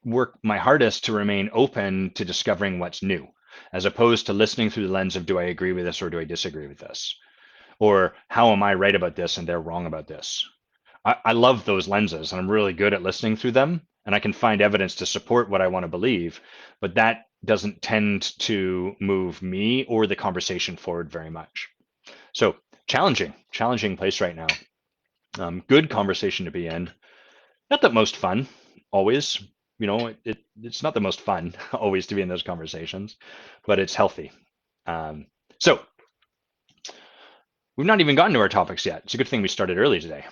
Speaker 1: work my hardest to remain open to discovering what's new, as opposed to listening through the lens of do I agree with this or do I disagree with this? Or how am I right about this and they're wrong about this? I love those lenses and I'm really good at listening through them and I can find evidence to support what I want to believe, but that doesn't tend to move me or the conversation forward very much. So challenging place right now. Good conversation to be in. Not the most fun, always. It's not the most fun always to be in those conversations, but it's healthy. So we've not even gotten to our topics yet. It's a good thing we started early today.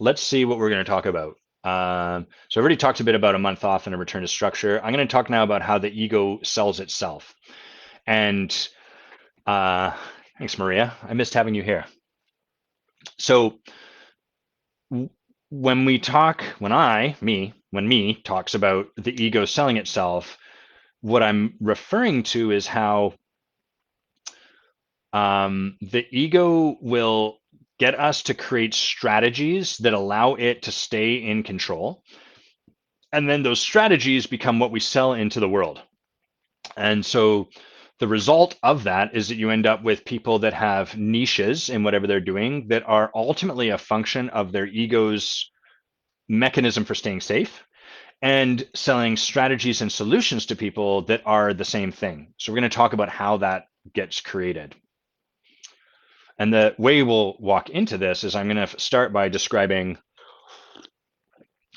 Speaker 1: Let's see what we're going to talk about. So I already talked a bit about a month off and a return to structure. I'm going to talk now about how the ego sells itself. And thanks, Maria. I missed having you here. So when me talks about the ego selling itself, what I'm referring to is how the ego will get us to create strategies that allow it to stay in control. And then those strategies become what we sell into the world. And so the result of that is that you end up with people that have niches in whatever they're doing that are ultimately a function of their ego's mechanism for staying safe, and selling strategies and solutions to people that are the same thing. So we're going to talk about how that gets created. And the way we'll walk into this is I'm going to start by describing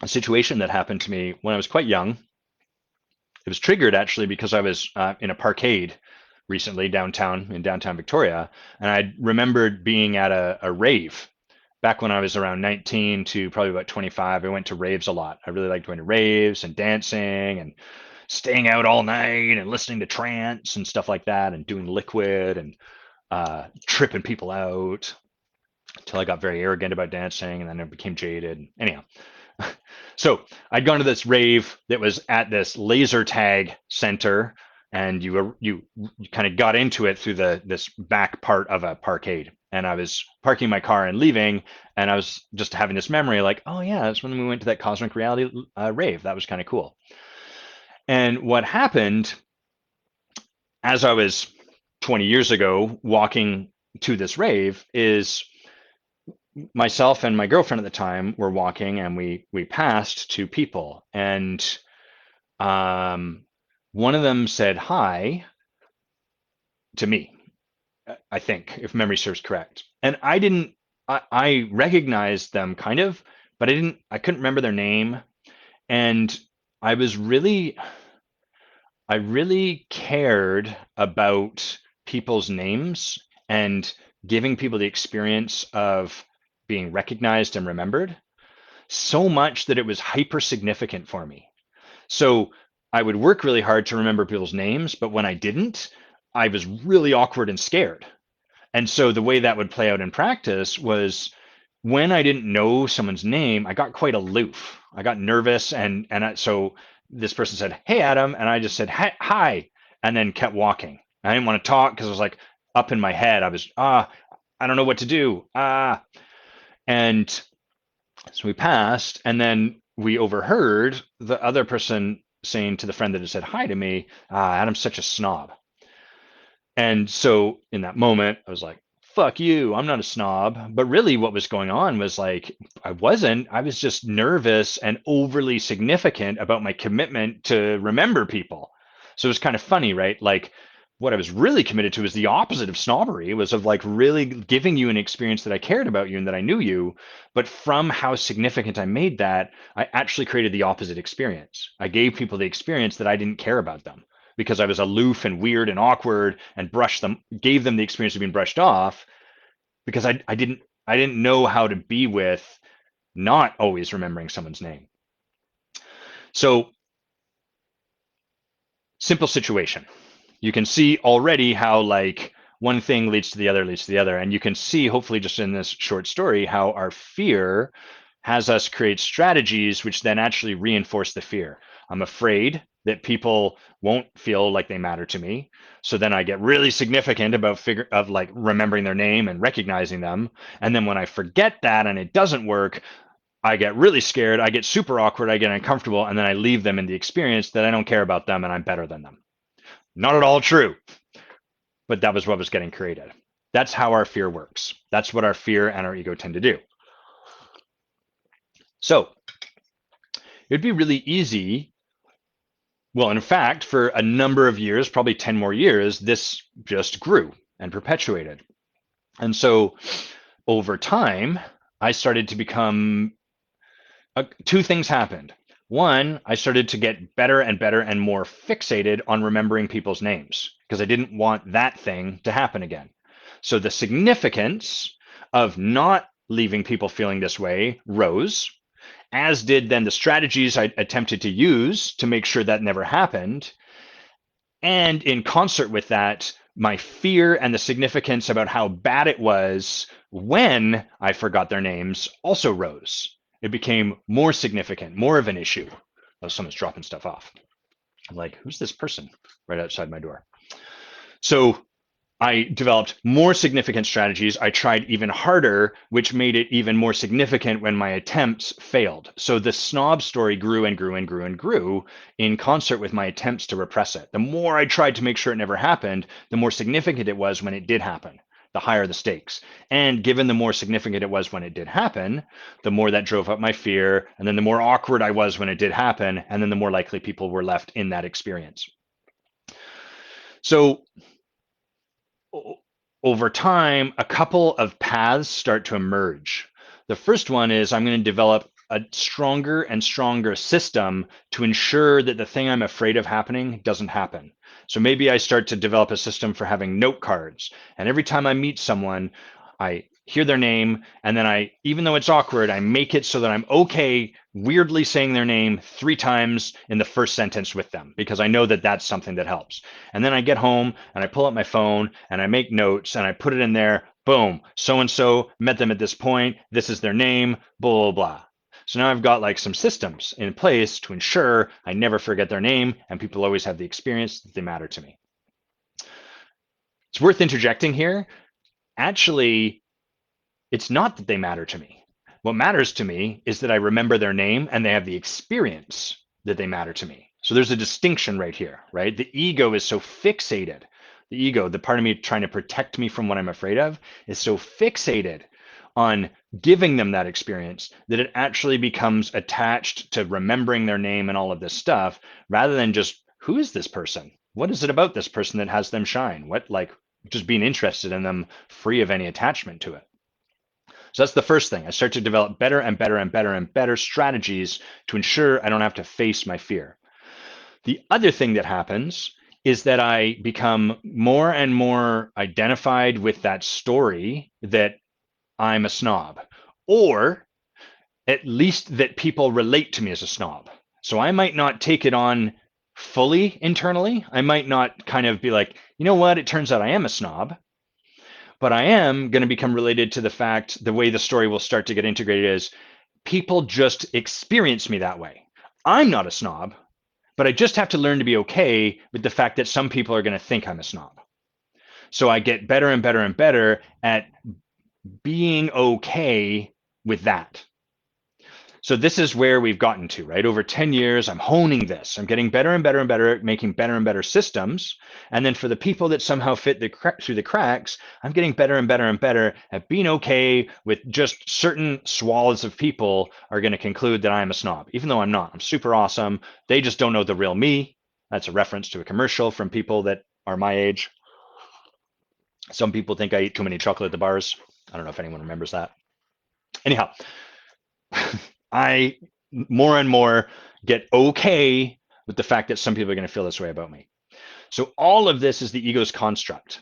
Speaker 1: a situation that happened to me when I was quite young. It was triggered actually because I was in a parkade recently in downtown Victoria, and I remembered being at a rave back when I was around 19 to probably about 25, I went to raves a lot. I really liked going to raves and dancing and staying out all night and listening to trance and stuff like that and doing liquid and tripping people out until I got very arrogant about dancing and then I became jaded. Anyhow, so I'd gone to this rave that was at this laser tag center, and you kind of got into it through this back part of a parkade. And I was parking my car and leaving, and I was just having this memory like, oh yeah, that's when we went to that cosmic reality rave. That was kind of cool. And what happened as I was 20 years ago walking to this rave is myself and my girlfriend at the time were walking, and we passed two people, and one of them said hi to me, I think, if memory serves correct. And I recognized them kind of, but I couldn't remember their name. And I was really, I really cared about people's names and giving people the experience of being recognized and remembered so much that it was hyper significant for me. So I would work really hard to remember people's names, but when I didn't, I was really awkward and scared. And so the way that would play out in practice was when I didn't know someone's name, I got quite aloof. I got nervous, so this person said, "Hey, Adam," and I just said, "Hi," and then kept walking. I didn't want to talk because I was like up in my head. I was I don't know what to do. And so we passed, and then we overheard the other person saying to the friend that had said hi to me, "Adam's such a snob." And so in that moment, I was like, fuck you, I'm not a snob. But really, what was going on was like, I was just nervous and overly significant about my commitment to remember people. So it was kind of funny, right? Like, what I was really committed to was the opposite of snobbery. It was of like really giving you an experience that I cared about you and that I knew you. But from how significant I made that, I actually created the opposite experience. I gave people the experience that I didn't care about them because I was aloof and weird and awkward and gave them the experience of being brushed off because I didn't know how to be with not always remembering someone's name. So simple situation. You can see already how like one thing leads to the other, leads to the other. And you can see, hopefully just in this short story, how our fear has us create strategies which then actually reinforce the fear. I'm afraid that people won't feel like they matter to me. So then I get really significant about like remembering their name and recognizing them. And then when I forget that and it doesn't work, I get really scared, I get super awkward, I get uncomfortable, and then I leave them in the experience that I don't care about them and I'm better than them. Not at all true, but that was what was getting created. That's how our fear works. That's what our fear and our ego tend to do. So it'd be really easy. Well, in fact, for a number of years, probably 10 more years, this just grew and perpetuated. And so over time, I started to become two things happened. One, I started to get better and better and more fixated on remembering people's names because I didn't want that thing to happen again. So the significance of not leaving people feeling this way rose, as did then the strategies I attempted to use to make sure that never happened. And in concert with that, my fear and the significance about how bad it was when I forgot their names also rose. It became more significant, more of an issue. Oh, someone's dropping stuff off. I'm like, who's this person right outside my door? So I developed more significant strategies. I tried even harder, which made it even more significant when my attempts failed. So the snob story grew and grew and grew and grew in concert with my attempts to repress it. The more I tried to make sure it never happened, the more significant it was when it did happen, the higher the stakes. And given the more significant it was when it did happen, the more that drove up my fear. And then the more awkward I was when it did happen. And then the more likely people were left in that experience. So over time, a couple of paths start to emerge. The first one is I'm going to develop a stronger and stronger system to ensure that the thing I'm afraid of happening doesn't happen. So maybe I start to develop a system for having note cards. And every time I meet someone, I hear their name, and then even though it's awkward, I make it so that I'm okay weirdly saying their name 3 times in the first sentence with them because I know that that's something that helps. And then I get home and I pull up my phone and I make notes and I put it in there. Boom, so and so met them at this point. This is their name, blah, blah, blah. So now I've got like some systems in place to ensure I never forget their name and people always have the experience that they matter to me. It's worth interjecting here. Actually, it's not that they matter to me. What matters to me is that I remember their name and they have the experience that they matter to me. So there's a distinction right here, right? The ego is so fixated. The ego, the part of me trying to protect me from what I'm afraid of, is so fixated on giving them that experience that it actually becomes attached to remembering their name and all of this stuff rather than just, who is this person? What is it about this person that has them shine? What, like, just being interested in them free of any attachment to it. So that's the first thing. I start to develop better and better and better and better strategies to ensure I don't have to face my fear. The other thing that happens is that I become more and more identified with that story that I'm a snob, or at least that people relate to me as a snob. So I might not take it on fully internally. I might not kind of be like, you know what, it turns out I am a snob. But I am going to become related to the fact the way the story will start to get integrated is people just experience me that way. I'm not a snob, but I just have to learn to be okay with the fact that some people are going to think I'm a snob. So I get better and better and better at being okay with that. So this is where we've gotten to, right? Over 10 years, I'm honing this. I'm getting better and better and better at making better and better systems. And then for the people that somehow fit through the cracks, I'm getting better and better and better at being okay with just certain swaths of people are going to conclude that I'm a snob, even though I'm not. I'm super awesome. They just don't know the real me. That's a reference to a commercial from people that are my age. Some people think I eat too many chocolate at the bars. I don't know if anyone remembers that. Anyhow, I more and more get okay with the fact that some people are going to feel this way about me. So all of this is the ego's construct.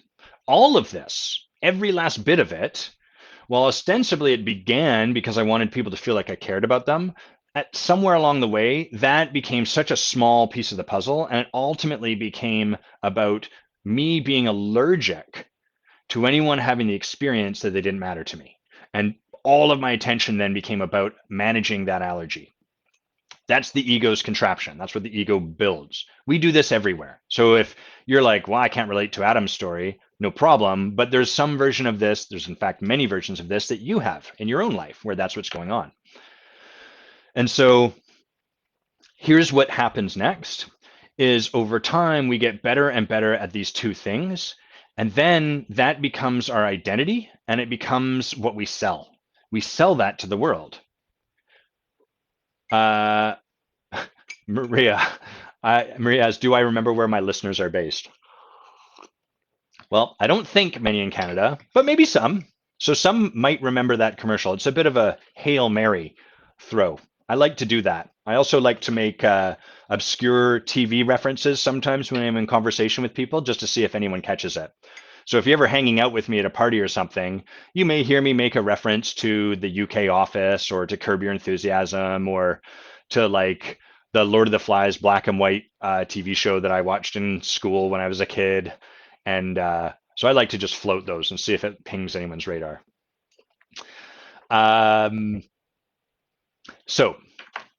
Speaker 1: All of this, every last bit of it, while ostensibly it began because I wanted people to feel like I cared about them, at somewhere along the way, that became such a small piece of the puzzle, and it ultimately became about me being allergic to anyone having the experience that they didn't matter to me. And all of my attention then became about managing that allergy. That's the ego's contraption. That's what the ego builds. We do this everywhere. So if you're like, well, I can't relate to Adam's story, no problem. But there's some version of this, there's in fact many versions of this that you have in your own life where that's what's going on. And so here's what happens next is over time, we get better and better at these two things. And then that becomes our identity and it becomes what we sell. We sell that to the world. Maria asks, do I remember where my listeners are based? Well, I don't think many in Canada, but maybe some. So some might remember that commercial. It's a bit of a Hail Mary throw. I like to do that. I also like to make obscure TV references sometimes when I'm in conversation with people just to see if anyone catches it. So if you're ever hanging out with me at a party or something, you may hear me make a reference to the UK Office or to Curb Your Enthusiasm or to like the Lord of the Flies black and white TV show that I watched in school when I was a kid. And so I like to just float those and see if it pings anyone's radar. So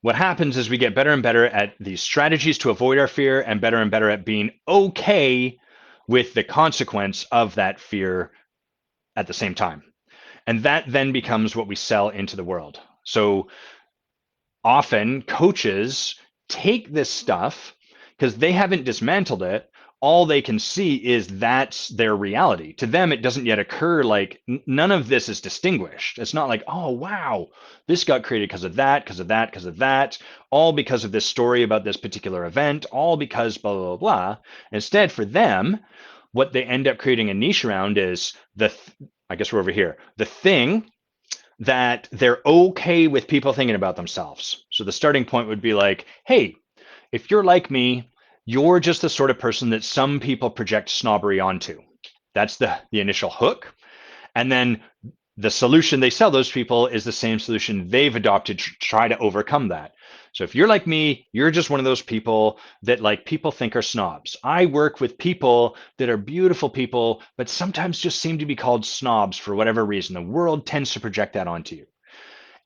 Speaker 1: what happens is we get better and better at these strategies to avoid our fear and better at being okay with the consequence of that fear at the same time. And that then becomes what we sell into the world. So often coaches take this stuff because they haven't dismantled it. All they can see is that's their reality. To them, it doesn't yet occur like none of this is distinguished. It's not like, oh, wow, this got created because of that, because of that, because of that, all because of this story about this particular event, all because blah, blah, blah. Instead, for them, what they end up creating a niche around is I guess we're over here, the thing that they're okay with people thinking about themselves. So the starting point would be like, hey, if you're like me, you're just the sort of person that some people project snobbery onto. That's the initial hook. And then The solution they sell those people is the same solution they've adopted to try to overcome that. So if you're like me, you're just one of those people that like people think are snobs. I work with people that are beautiful people, but sometimes just seem to be called snobs for whatever reason. The world tends to project that onto you.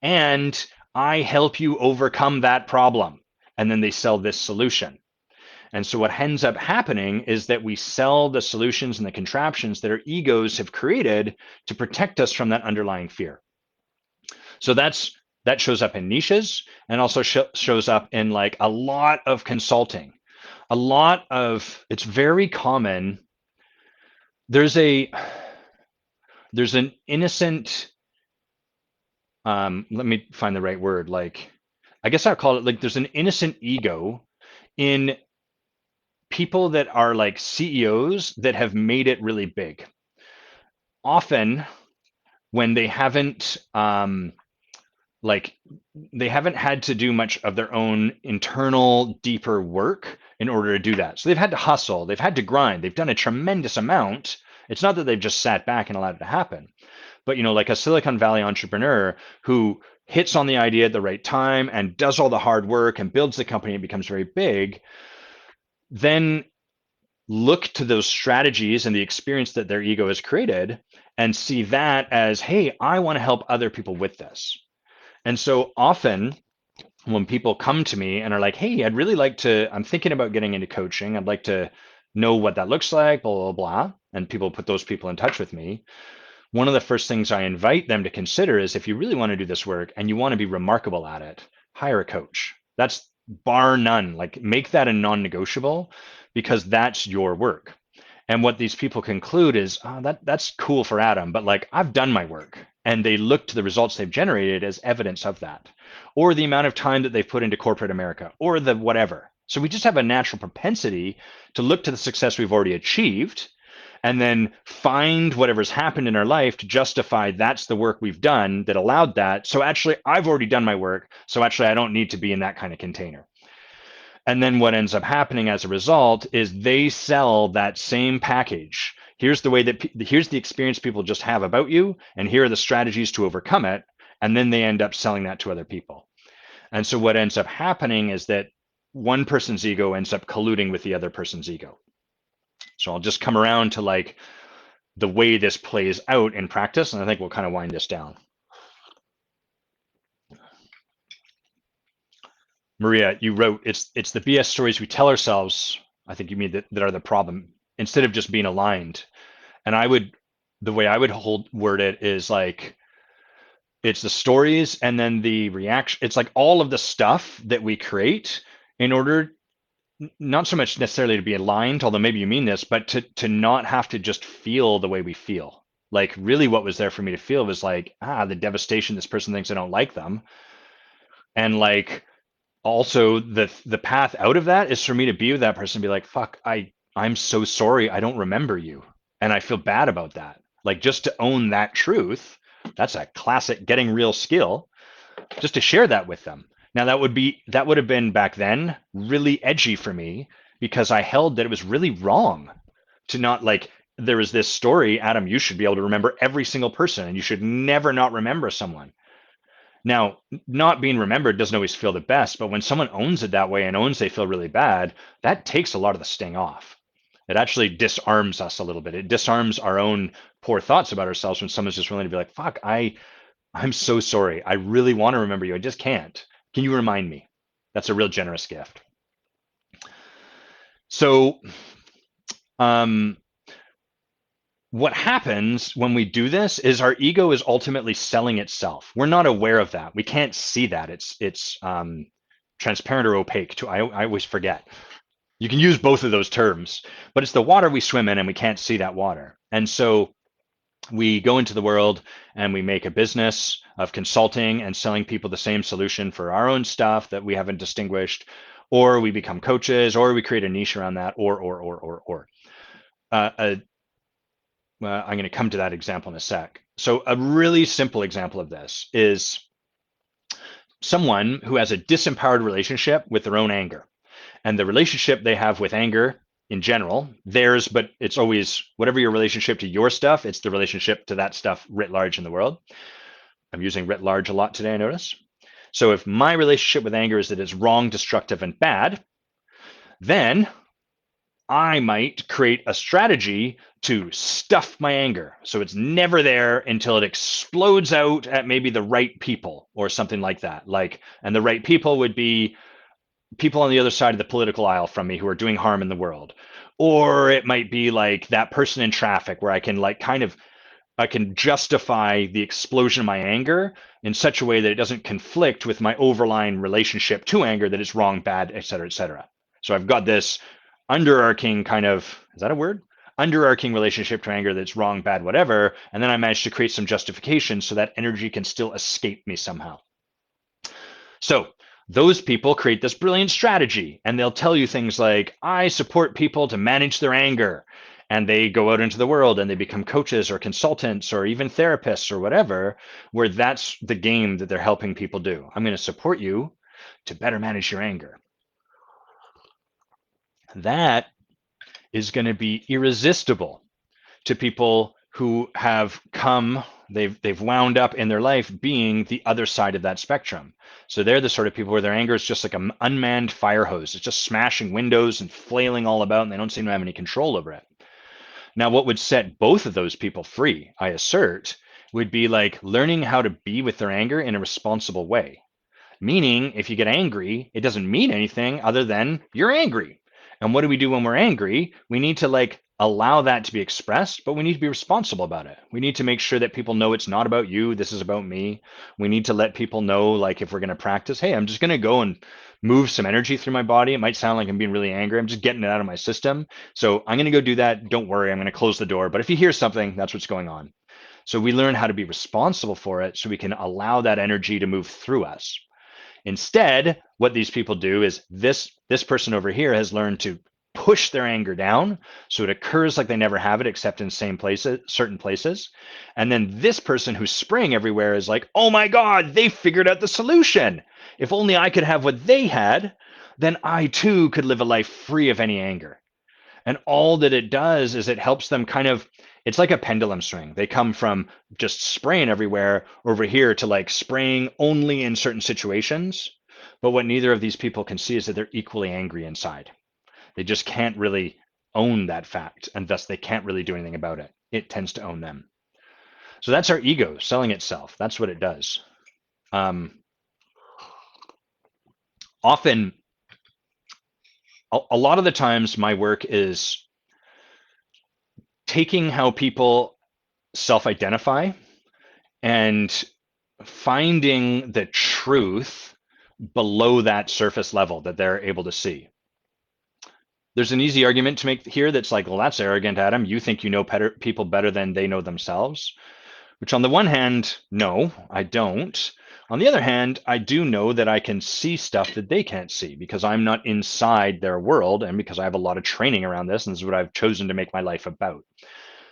Speaker 1: And I help you overcome that problem. And then they sell this solution. And so what ends up happening is that we sell the solutions and the contraptions that our egos have created to protect us from that underlying fear. So that shows up in niches and also shows up in like a lot of consulting. A lot of it's very common. There's a there's an innocent let me find the right word. Like I guess I'll call it like there's an innocent ego in people that are like CEOs that have made it really big. Often when they haven't like they haven't had to do much of their own internal deeper work in order to do that. So they've had to hustle, they've had to grind, they've done a tremendous amount. It's not that they've just sat back and allowed it to happen. But like a Silicon Valley entrepreneur who hits on the idea at the right time and does all the hard work and builds the company and becomes very big, then look to those strategies and the experience that their ego has created and see that as, hey, I want to help other people with this. And so often when people come to me and are like, hey, I'm thinking about getting into coaching. I'd like to know what that looks like, blah, blah, blah. And people put those people in touch with me. One of the first things I invite them to consider is if you really want to do this work and you want to be remarkable at it, hire a coach. That's bar none. Like make that a non-negotiable because that's your work. And what these people conclude is, oh, that's cool for Adam, but like I've done my work. And they look to the results they've generated as evidence of that, or the amount of time that they've put into corporate America, or the whatever. So we just have a natural propensity to look to the success we've already achieved and then find whatever's happened in our life to justify that's the work we've done that allowed that. So actually, I've already done my work. So actually, I don't need to be in that kind of container. And then what ends up happening as a result is they sell that same package. Here's the way that here's the experience people just have about you, and here are the strategies to overcome it. And then they end up selling that to other people. And so what ends up happening is that one person's ego ends up colluding with the other person's ego. So I'll just come around to like the way this plays out in practice, and I think we'll kind of wind this down. Maria, you wrote, it's the BS stories we tell ourselves, I think you mean that are the problem, instead of just being aligned. And the way I would word it is like, it's the stories and then the reaction. It's like all of the stuff that we create in order not so much necessarily to be aligned, although maybe you mean this, but to not have to just feel the way we feel. Like really what was there for me to feel was like, the devastation, this person thinks I don't like them. And like also the path out of that is for me to be with that person and be like, fuck, I'm so sorry, I don't remember you. And I feel bad about that. Like just to own that truth, that's a classic getting real skill, just to share that with them. Now that would have been back then really edgy for me because I held that it was really wrong to not like there was this story, Adam, you should be able to remember every single person and you should never not remember someone. Now, not being remembered doesn't always feel the best, but when someone owns it that way and owns they feel really bad, that takes a lot of the sting off. It actually disarms us a little bit. It disarms our own poor thoughts about ourselves when someone's just willing to be like, fuck, I'm so sorry. I really want to remember you. I just can't. Can you remind me? That's a real generous gift. So, what happens when we do this is our ego is ultimately selling itself. We're not aware of that. We can't see that. It's transparent or opaque. I always forget. You can use both of those terms, but it's the water we swim in and we can't see that water. And so we go into the world and we make a business of consulting and selling people the same solution for our own stuff that we haven't distinguished, or we become coaches, or we create a niche around that, or. I'm going to come to that example in a sec. So a really simple example of this is someone who has a disempowered relationship with their own anger. And the relationship they have with anger in general, theirs, but it's always whatever your relationship to your stuff, it's the relationship to that stuff writ large in the world. I'm using writ large a lot today, I notice. So if my relationship with anger is that it's wrong, destructive, and bad, then I might create a strategy to stuff my anger. So it's never there until it explodes out at maybe the right people or something like that. And the right people would be people on the other side of the political aisle from me who are doing harm in the world. Or it might be like that person in traffic where I can I can justify the explosion of my anger in such a way that it doesn't conflict with my overlying relationship to anger that it's wrong, bad, et cetera, et cetera. So I've got this underarching kind of, is that a word? Underarching relationship to anger that's wrong, bad, whatever. And then I managed to create some justification so that energy can still escape me somehow. So those people create this brilliant strategy and they'll tell you things like, I support people to manage their anger. And they go out into the world and they become coaches or consultants or even therapists or whatever, where that's the game that they're helping people do. I'm going to support you to better manage your anger. That is going to be irresistible to people who have they've wound up in their life being the other side of that spectrum. So they're the sort of people where their anger is just like an unmanned fire hose. It's just smashing windows and flailing all about, and they don't seem to have any control over it. Now, what would set both of those people free, I assert, would be like learning how to be with their anger in a responsible way. Meaning, if you get angry, it doesn't mean anything other than you're angry. And what do we do when we're angry? We need to allow that to be expressed, but we need to be responsible about it. We need to make sure that people know it's not about you. This is about me. We need to let people know, like, if we're going to practice, hey, I'm just going to go and move some energy through my body. It might sound like I'm being really angry. I'm just getting it out of my system. So I'm going to go do that. Don't worry. I'm going to close the door. But if you hear something, that's what's going on. So we learn how to be responsible for it so we can allow that energy to move through us. Instead, what these people do is this person over here has learned to push their anger down so it occurs like they never have it except in certain places. And then this person who's spraying everywhere is like, oh my God, they figured out the solution. If only I could have what they had, then I too could live a life free of any anger. And all that it does is it helps them it's like a pendulum swing. They come from just spraying everywhere over here to spraying only in certain situations. But what neither of these people can see is that they're equally angry inside. They just can't really own that fact, and thus they can't really do anything about it. It tends to own them. So that's our ego selling itself. That's what it does. Often, a lot of the times my work is taking how people self-identify and finding the truth below that surface level that they're able to see. There's an easy argument to make here that's like, well, that's arrogant, Adam. You think you know people better than they know themselves. Which on the one hand, no, I don't. On the other hand, I do know that I can see stuff that they can't see because I'm not inside their world and because I have a lot of training around this, and this is what I've chosen to make my life about.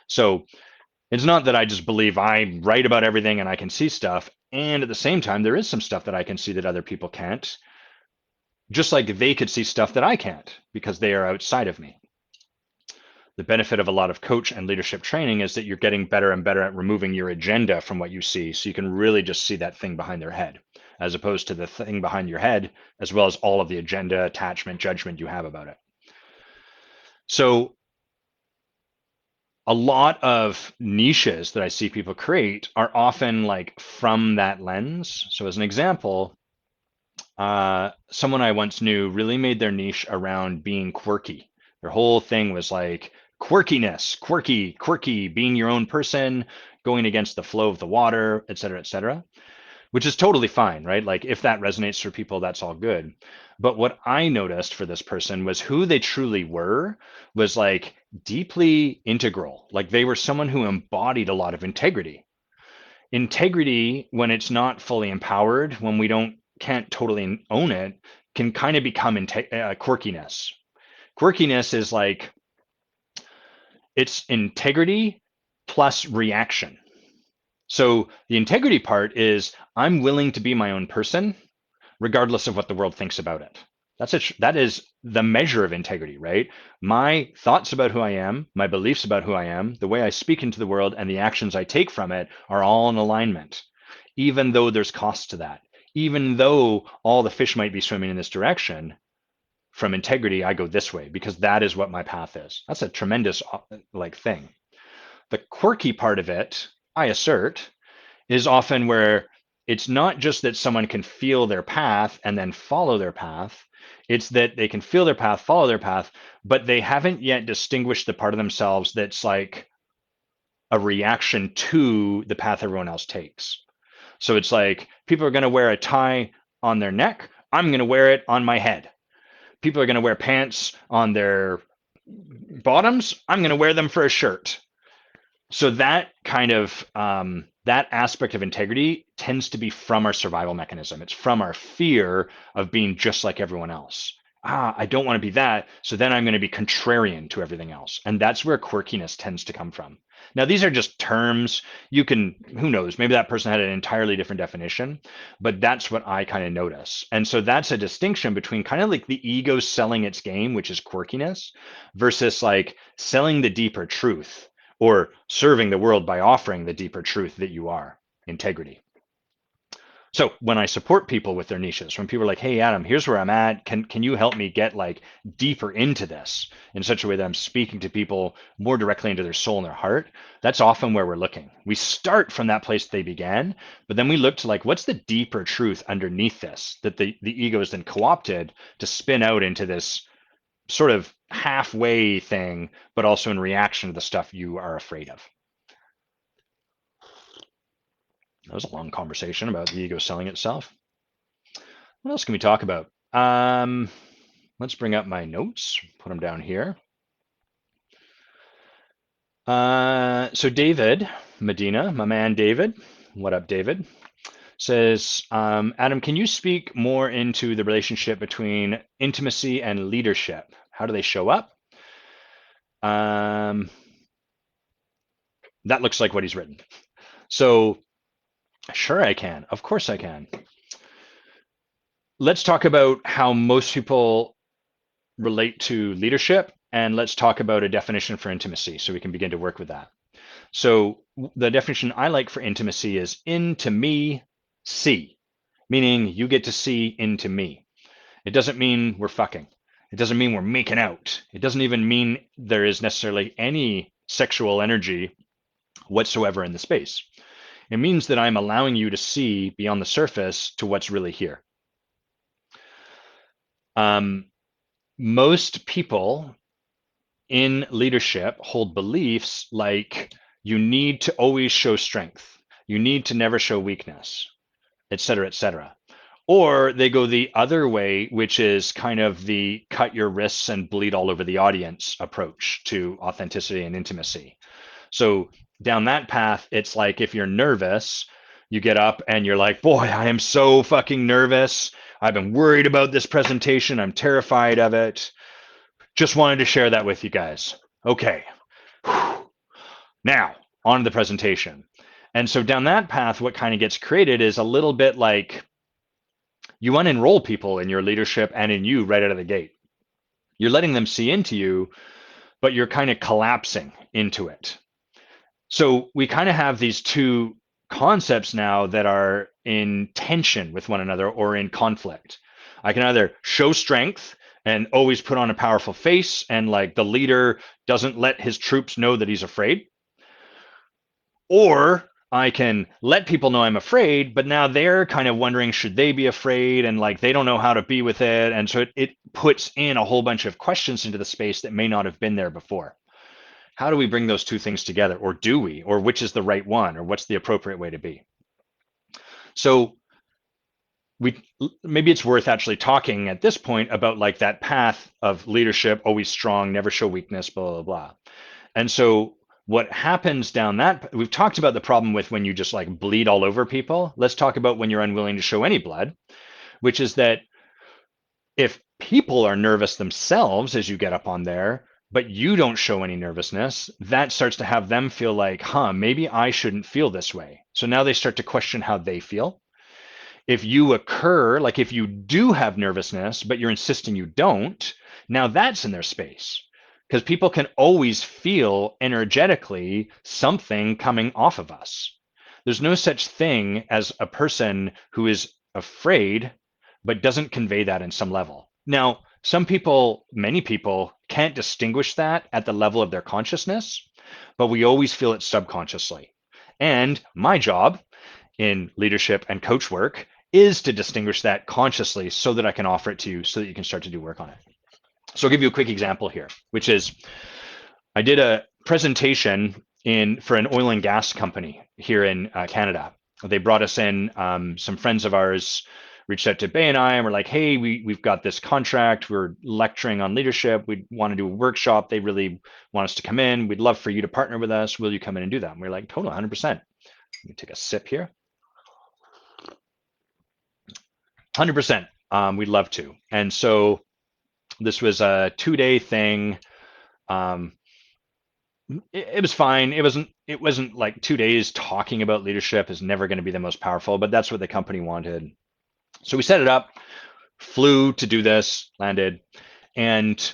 Speaker 1: So it's not that I just believe I'm right about everything and I can see stuff. And at the same time, there is some stuff that I can see that other people can't, just like they could see stuff that I can't because they are outside of me. The benefit of a lot of coach and leadership training is that you're getting better and better at removing your agenda from what you see. So you can really just see that thing behind their head, as opposed to the thing behind your head, as well as all of the agenda, attachment, judgment you have about it. So a lot of niches that I see people create are often from that lens. So as an example, someone I once knew really made their niche around being quirky. Their whole thing was quirkiness, quirky, being your own person, going against the flow of the water, et cetera, which is totally fine, right? If that resonates for people, that's all good. But what I noticed for this person was who they truly were was deeply integral. They were someone who embodied a lot of integrity. Integrity, when it's not fully empowered, when we can't totally own it, can kind of become quirkiness. Quirkiness is it's integrity plus reaction. So the integrity part is I'm willing to be my own person, regardless of what the world thinks about it. That is the measure of integrity, right? My thoughts about who I am, my beliefs about who I am, the way I speak into the world, and the actions I take from it are all in alignment, even though there's cost to that. Even though all the fish might be swimming in this direction, from integrity, I go this way because that is what my path is. That's a tremendous like thing. The quirky part of it, I assert, is often where it's not just that someone can feel their path and then follow their path. It's that they can feel their path, follow their path, but they haven't yet distinguished the part of themselves that's like a reaction to the path everyone else takes. So it's like people are going to wear a tie on their neck. I'm going to wear it on my head. People are going to wear pants on their bottoms. I'm going to wear them for a shirt. So that kind of that aspect of integrity tends to be from our survival mechanism. It's from our fear of being just like everyone else. I don't want to be that. So then I'm going to be contrarian to everything else. And that's where quirkiness tends to come from. Now, these are just terms. You can, who knows, maybe that person had an entirely different definition, but that's what I kind of notice. And so that's a distinction between kind of like the ego selling its game, which is quirkiness, versus like selling the deeper truth or serving the world by offering the deeper truth that you are, integrity. So when I support people with their niches, when people are like, hey, Adam, here's where I'm at. Can you help me get like deeper into this in such a way that I'm speaking to people more directly into their soul and their heart? That's often where we're looking. We start from that place they began, but then we look to like, what's the deeper truth underneath this that the ego is then co-opted to spin out into this sort of halfway thing, but also in reaction to the stuff you are afraid of. That was a long conversation about the ego selling itself. What else can we talk about? Let's bring up my notes, put them down here. So David Medina, my man David, what up, David? Says, Adam, can you speak more into the relationship between intimacy and leadership? How do they show up? That looks like what he's written. So sure I can. Of course I can. Let's talk about how most people relate to leadership, and let's talk about a definition for intimacy so we can begin to work with that. So the definition I like for intimacy is into me, see, meaning you get to see into me. It doesn't mean we're fucking. It doesn't mean we're making out. It doesn't even mean there is necessarily any sexual energy whatsoever in the space. It means that I'm allowing you to see beyond the surface to what's really here. Most people in leadership hold beliefs like you need to always show strength, you need to never show weakness, et cetera, et cetera. Or they go the other way, which is kind of the cut your wrists and bleed all over the audience approach to authenticity and intimacy. So down that path, it's like if you're nervous, you get up and you're like, boy, I am so fucking nervous. I've been worried about this presentation. I'm terrified of it. Just wanted to share that with you guys. Okay. Now, on to the presentation. And so down that path, what kind of gets created is a little bit like you unenroll people in your leadership and in you right out of the gate. You're letting them see into you, but you're kind of collapsing into it. So we kind of have these two concepts now that are in tension with one another or in conflict. I can either show strength and always put on a powerful face, and like the leader doesn't let his troops know that he's afraid. Or I can let people know I'm afraid, but now they're kind of wondering, should they be afraid? And like they don't know how to be with it. And so it puts in a whole bunch of questions into the space that may not have been there before. How do we bring those two things together? Or do we? Or which is the right one? Or what's the appropriate way to be? So maybe it's worth actually talking at this point about like that path of leadership, always strong, never show weakness, blah, blah, blah. And so what happens down that, we've talked about the problem with when you just like bleed all over people. Let's talk about when you're unwilling to show any blood, which is that if people are nervous themselves as you get up on there, but you don't show any nervousness, that starts to have them feel like, maybe I shouldn't feel this way. So now they start to question how they feel. If you occur, like if you do have nervousness, but you're insisting you don't, now that's in their space. Because people can always feel energetically something coming off of us. There's no such thing as a person who is afraid, but doesn't convey that in some level. Now, some people, many people, can't distinguish that at the level of their consciousness, but we always feel it subconsciously. And my job in leadership and coach work is to distinguish that consciously so that I can offer it to you so that you can start to do work on it. So I'll give you a quick example here, which is I did a presentation for an oil and gas company here in Canada. They brought us in, some friends of ours reached out to Bay and I, and we're like, hey, we've got this contract. We're lecturing on leadership. We want to do a workshop. They really want us to come in. We'd love for you to partner with us. Will you come in and do that? And we're like, totally, 100%. Let me take a sip here. 100%. We'd love to. And so this was a 2-day thing. Um, it was fine. It wasn't like 2 days talking about leadership is never going to be the most powerful, but that's what the company wanted. So we set it up, flew to do this, landed, and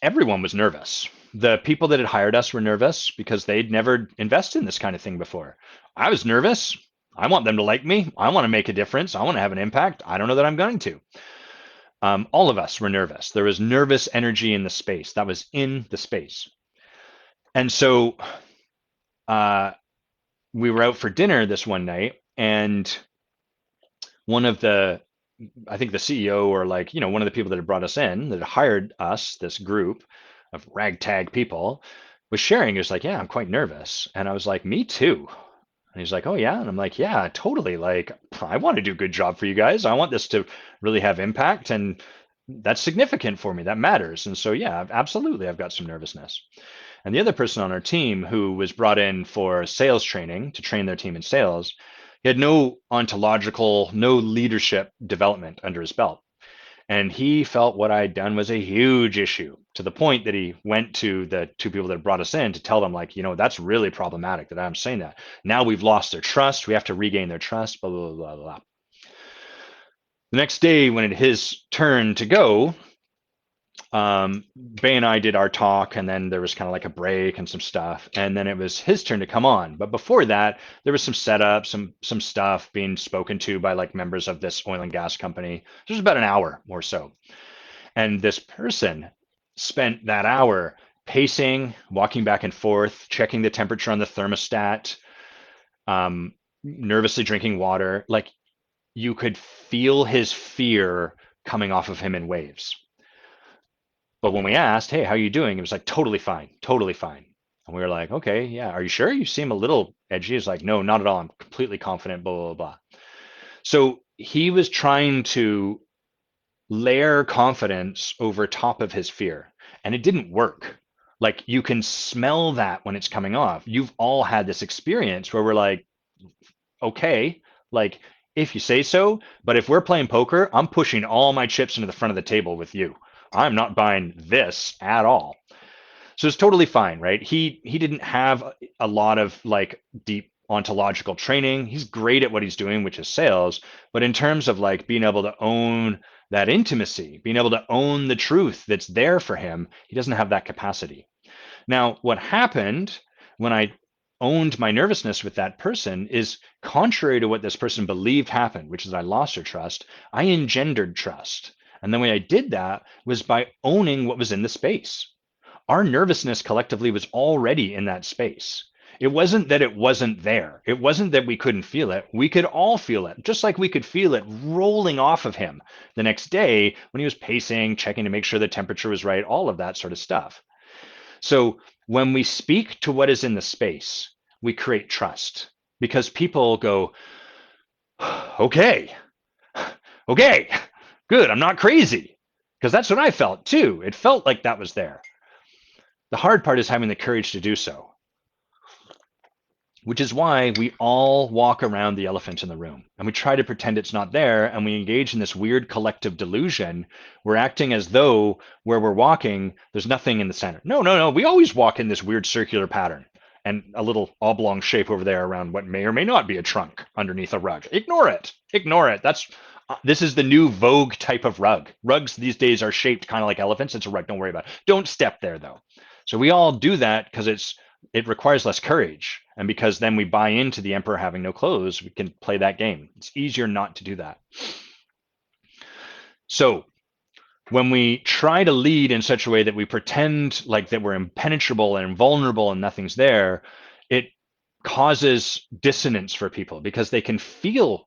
Speaker 1: everyone was nervous. The people that had hired us were nervous because they'd never invested in this kind of thing before. I was nervous. I want them to like me. I want to make a difference. I want to have an impact. I don't know that I'm going to. All of us were nervous. There was nervous energy in the space. That was in the space. And so we were out for dinner this one night, and one of the, I think the CEO or like, one of the people that had brought us in, that had hired us, this group of ragtag people, was sharing. He was like, yeah, I'm quite nervous. And I was like, me too. And he's like, oh yeah. And I'm like, yeah, totally. Like, I want to do a good job for you guys. I want this to really have impact. And that's significant for me. That matters. And so, yeah, absolutely. I've got some nervousness. And the other person on our team who was brought in for sales training to train their team in sales, he had no ontological, no leadership development under his belt. And he felt what I'd done was a huge issue, to the point that he went to the two people that brought us in to tell them, like, that's really problematic that I'm saying that. Now we've lost their trust. We have to regain their trust, blah, blah, blah, blah. The next day, when it his turn to go, Bay and I did our talk, and then there was kind of like a break and some stuff, and then it was his turn to come on. But before that, there was some setup, some stuff being spoken to by like members of this oil and gas company. It was about an hour or so, and this person spent that hour pacing, walking back and forth, checking the temperature on the thermostat, nervously drinking water. Like, you could feel his fear coming off of him in waves. But when we asked, hey, how are you doing? It was like, totally fine, totally fine. And we were like, okay, yeah, are you sure? You seem a little edgy. He's like, no, not at all. I'm completely confident, blah, blah, blah. So he was trying to layer confidence over top of his fear, and it didn't work. Like, you can smell that when it's coming off. You've all had this experience where we're like, okay, like, if you say so, but if we're playing poker, I'm pushing all my chips into the front of the table with you. I'm not buying this at all. So it's totally fine, right? He didn't have a lot of like deep ontological training. He's great at what he's doing, which is sales. But in terms of like being able to own that intimacy, being able to own the truth that's there for him, he doesn't have that capacity. Now, what happened when I owned my nervousness with that person is contrary to what this person believed happened, which is I lost her trust. I engendered trust. And the way I did that was by owning what was in the space. Our nervousness collectively was already in that space. It wasn't that it wasn't there. It wasn't that we couldn't feel it. We could all feel it, just like we could feel it rolling off of him the next day when he was pacing, checking to make sure the temperature was right, all of that sort of stuff. So when we speak to what is in the space, we create trust, because people go, okay, okay, good, I'm not crazy. Because that's what I felt too. It felt like that was there. The hard part is having the courage to do so, which is why we all walk around the elephant in the room and we try to pretend it's not there, and we engage in this weird collective delusion. We're acting as though where we're walking, there's nothing in the center. No, no, no. We always walk in this weird circular pattern. and a little oblong shape over there around what may or may not be a trunk underneath a rug. Ignore it. Ignore it. This is the new vogue type of rug. Rugs these days are shaped kind of like elephants. It's a rug. Don't worry about it. Don't step there though. So we all do that because it requires less courage, and because then we buy into the emperor having no clothes, we can play that game. It's easier not to do that. So when we try to lead in such a way that we pretend like that we're impenetrable and invulnerable and nothing's there, it causes dissonance for people because they can feel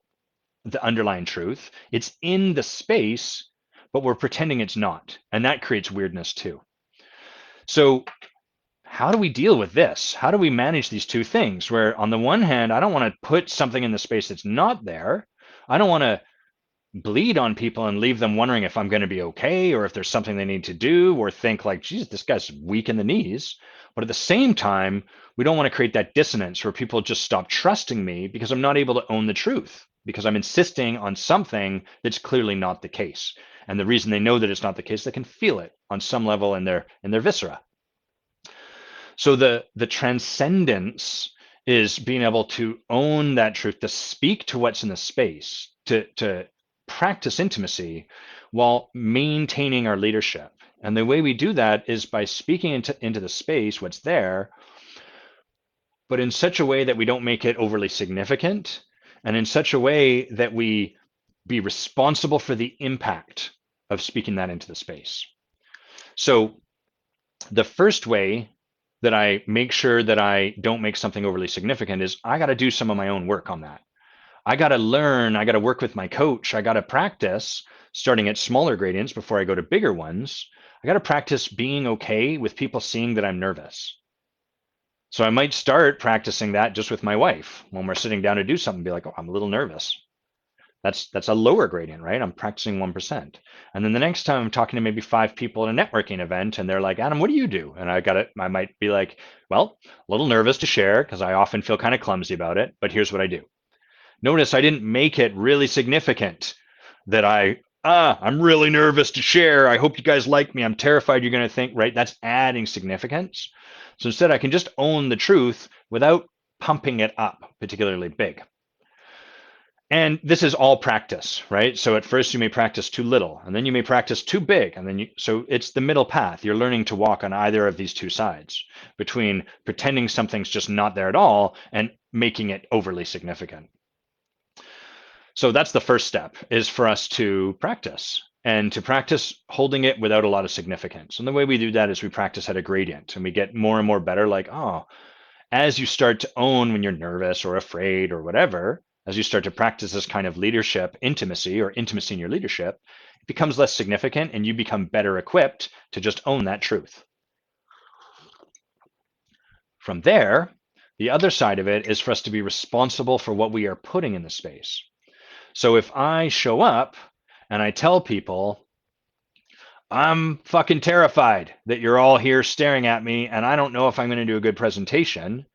Speaker 1: the underlying truth. It's in the space, but we're pretending it's not. And that creates weirdness too. So how do we deal with this? How do we manage these two things where on the one hand, I don't want to put something in the space that's not there. I don't want to bleed on people and leave them wondering if I'm going to be okay or if there's something they need to do or think like, geez, this guy's weak in the knees. But at the same time, we don't want to create that dissonance where people just stop trusting me because I'm not able to own the truth, because I'm insisting on something that's clearly not the case. And the reason they know that it's not the case, they can feel it on some level in their viscera. So the transcendence is being able to own that truth, to speak to what's in the space, to practice intimacy while maintaining our leadership. And the way we do that is by speaking into the space, what's there, but in such a way that we don't make it overly significant, and in such a way that we be responsible for the impact of speaking that into the space. So the first way that I make sure that I don't make something overly significant is I got to do some of my own work on that. I got to learn, I got to work with my coach, I got to practice starting at smaller gradients before I go to bigger ones. I got to practice being okay with people seeing that I'm nervous. So I might start practicing that just with my wife when we're sitting down to do something, be like, oh, I'm a little nervous. That's a lower gradient, right? I'm practicing 1%. And then the next time I'm talking to maybe 5 people at a networking event and they're like, Adam, what do you do? And I might be like, well, a little nervous to share because I often feel kind of clumsy about it, but here's what I do. Notice I didn't make it really significant that I'm really nervous to share. I hope you guys like me. I'm terrified you're going to think, right? That's adding significance. So instead I can just own the truth without pumping it up particularly big. And this is all practice, right? So at first you may practice too little, and then you may practice too big, and then so it's the middle path. You're learning to walk on either of these two sides between pretending something's just not there at all and making it overly significant. So that's the first step, is for us to practice and to practice holding it without a lot of significance. And the way we do that is we practice at a gradient and we get more and more better, like, oh, as you start to own when you're nervous or afraid or whatever, as you start to practice this kind of leadership intimacy or intimacy in your leadership, it becomes less significant and you become better equipped to just own that truth. From there, the other side of it is for us to be responsible for what we are putting in the space. So if I show up and I tell people, I'm fucking terrified that you're all here staring at me and I don't know if I'm going to do a good presentation,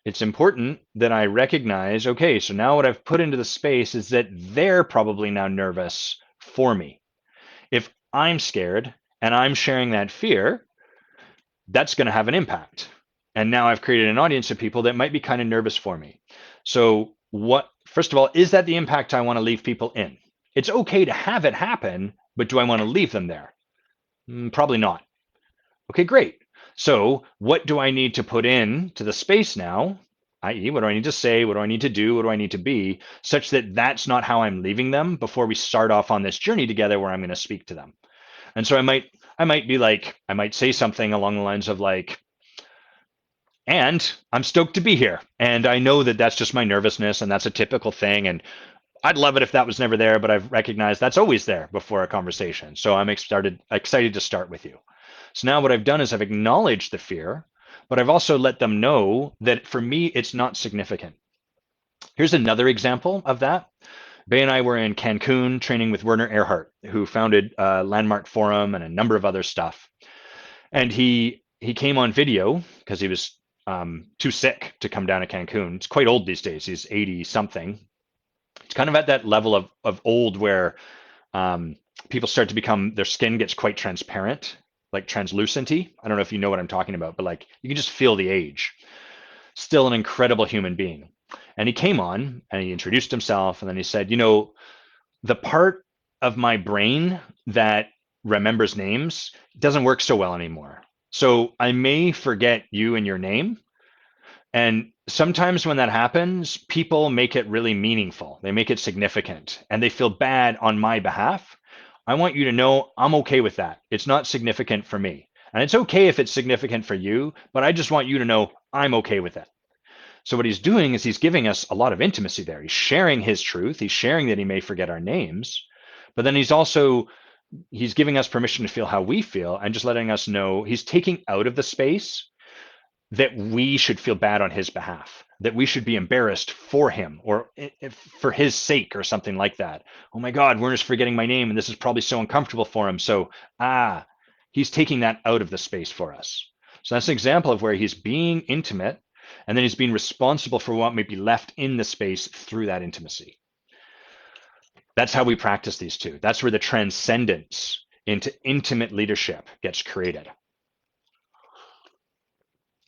Speaker 1: it's important that I recognize, okay, so now what I've put into the space is that they're probably now nervous for me. If I'm scared and I'm sharing that fear, that's going to have an impact. And now I've created an audience of people that might be kind of nervous for me. So first of all, is that the impact I want to leave people in? It's okay to have it happen, but do I want to leave them there? Probably not. Okay, great. So what do I need to put in to the space now, i.e. what do I need to say, what do I need to do, what do I need to be, such that that's not how I'm leaving them before we start off on this journey together where I'm going to speak to them. And so I might be like, I might say something along the lines of like, and I'm stoked to be here. And I know that that's just my nervousness and that's a typical thing. And I'd love it if that was never there, but I've recognized that's always there before a conversation. So I'm excited to start with you. So now what I've done is I've acknowledged the fear, but I've also let them know that for me, it's not significant. Here's another example of that. Bay and I were in Cancun training with Werner Erhard, who founded Landmark Forum and a number of other stuff. And he came on video because he was too sick to come down to Cancun. It's quite old these days. He's 80 something. It's kind of at that level of old where people start to become, their skin gets quite transparent, like translucenty. I don't know if you know what I'm talking about, but like you can just feel the age. still an incredible human being. And he came on and he introduced himself, and then he said, you know, the part of my brain that remembers names doesn't work so well anymore. So I may forget you and your name. And sometimes when that happens, people make it really meaningful. They make it significant and they feel bad on my behalf. I want you to know I'm okay with that. It's not significant for me. And it's okay if it's significant for you, but I just want you to know I'm okay with it. So what he's doing is he's giving us a lot of intimacy there. He's sharing his truth. He's sharing that he may forget our names, but then he's giving us permission to feel how we feel and just letting us know he's taking out of the space that we should feel bad on his behalf, that we should be embarrassed for him or for his sake or something like that. Oh my God, we're just forgetting my name and this is probably so uncomfortable for him. So, he's taking that out of the space for us. So that's an example of where he's being intimate and then he's being responsible for what may be left in the space through that intimacy. That's how we practice these two. That's where the transcendence into intimate leadership gets created.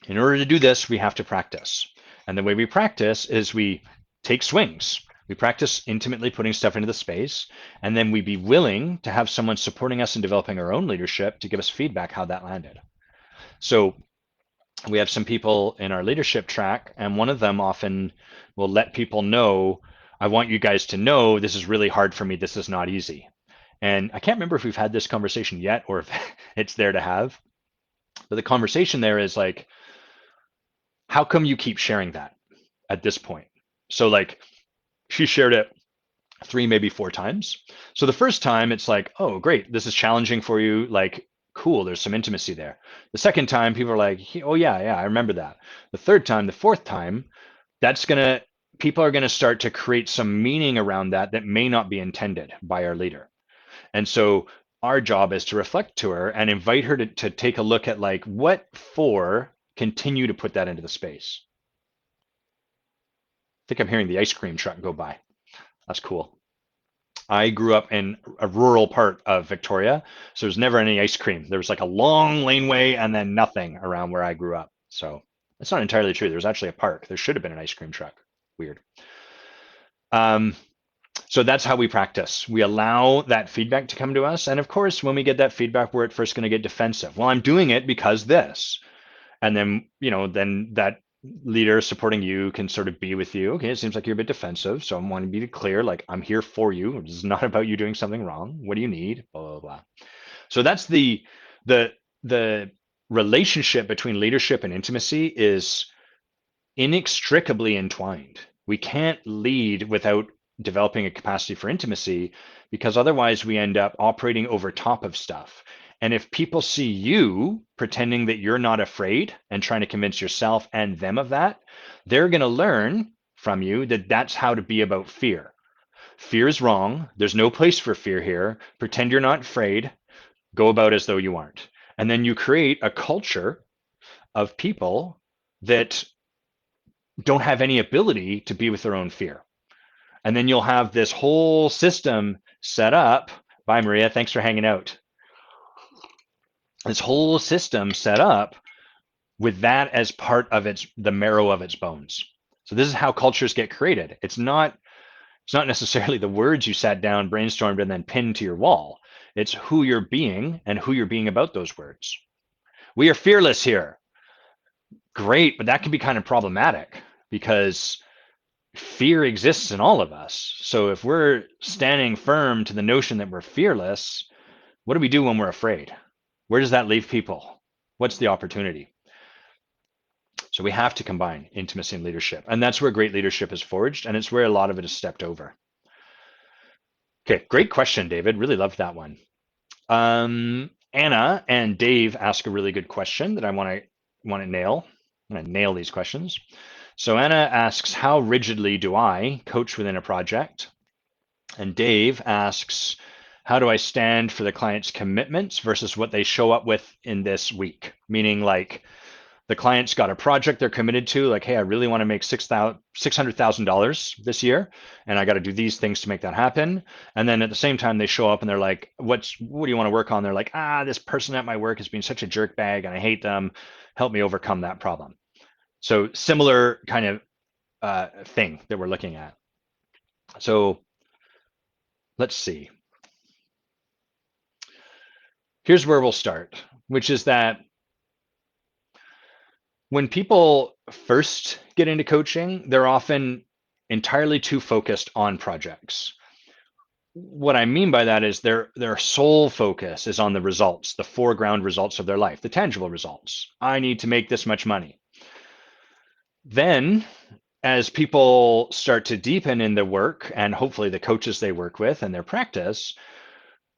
Speaker 1: In order to do this, we have to practice. And the way we practice is we take swings. We practice intimately putting stuff into the space, and then we be willing to have someone supporting us in developing our own leadership to give us feedback how that landed. So we have some people in our leadership track, and one of them often will let people know, I want you guys to know this is really hard for me. This is not easy. And I can't remember if we've had this conversation yet or if it's there to have. But the conversation there is like, how come you keep sharing that at this point? So like she shared it 3, maybe 4 times. So the first time it's like, oh, great, this is challenging for you. Like, cool, there's some intimacy there. The second time people are like, oh yeah, I remember that. The third time, the fourth time, people are gonna start to create some meaning around that may not be intended by our leader. And so our job is to reflect to her and invite her to take a look at like, what for continue to put that into the space. I think I'm hearing the ice cream truck go by. That's cool. I grew up in a rural part of Victoria, so there's never any ice cream. There was like a long laneway and then nothing around where I grew up. So that's not entirely true. There's actually a park. There should have been an ice cream truck. Weird. So that's how we practice. We allow that feedback to come to us. And of course, when we get that feedback, we're at first going to get defensive. Well, I'm doing it because this. And then, then that leader supporting you can sort of be with you. Okay, it seems like you're a bit defensive. So I want to be clear, like, I'm here for you. This is not about you doing something wrong. What do you need? Blah, blah, blah. So that's the relationship between leadership and intimacy is inextricably entwined. We can't lead without developing a capacity for intimacy, because otherwise we end up operating over top of stuff. And if people see you pretending that you're not afraid and trying to convince yourself and them of that, they're going to learn from you that that's how to be about fear. Fear is wrong. There's no place for fear here. Pretend you're not afraid. Go about as though you aren't. And then you create a culture of people that don't have any ability to be with their own fear. And then you'll have this whole system set up. Bye, Maria. Thanks for hanging out. This whole system set up with that as part of the marrow of its bones. So this is how cultures get created. It's not necessarily the words you sat down, brainstormed, and then pinned to your wall. It's who you're being and who you're being about those words. We are fearless here. Great, but that can be kind of problematic because fear exists in all of us. So if we're standing firm to the notion that we're fearless, what do we do when we're afraid? Where does that leave people? What's the opportunity? So we have to combine intimacy and leadership. And that's where great leadership is forged. And it's where a lot of it is stepped over. Okay, great question, David. Really loved that one. Anna and Dave ask a really good question that I want to nail. I'm going to nail these questions. So Anna asks, how rigidly do I coach within a project? And Dave asks, how do I stand for the client's commitments versus what they show up with in this week? Meaning like the client's got a project they're committed to, like, hey, I really want to make $600,000 this year, and I got to do these things to make that happen. And then at the same time, they show up and they're like, what do you want to work on? They're like, this person at my work has been such a jerk bag and I hate them. Help me overcome that problem. So similar kind of thing that we're looking at. So let's see. Here's where we'll start, which is that when people first get into coaching, they're often entirely too focused on projects. What I mean by that is their sole focus is on the results, the foreground results of their life, the tangible results. I need to make this much money. Then, as people start to deepen in their work and hopefully the coaches they work with and their practice,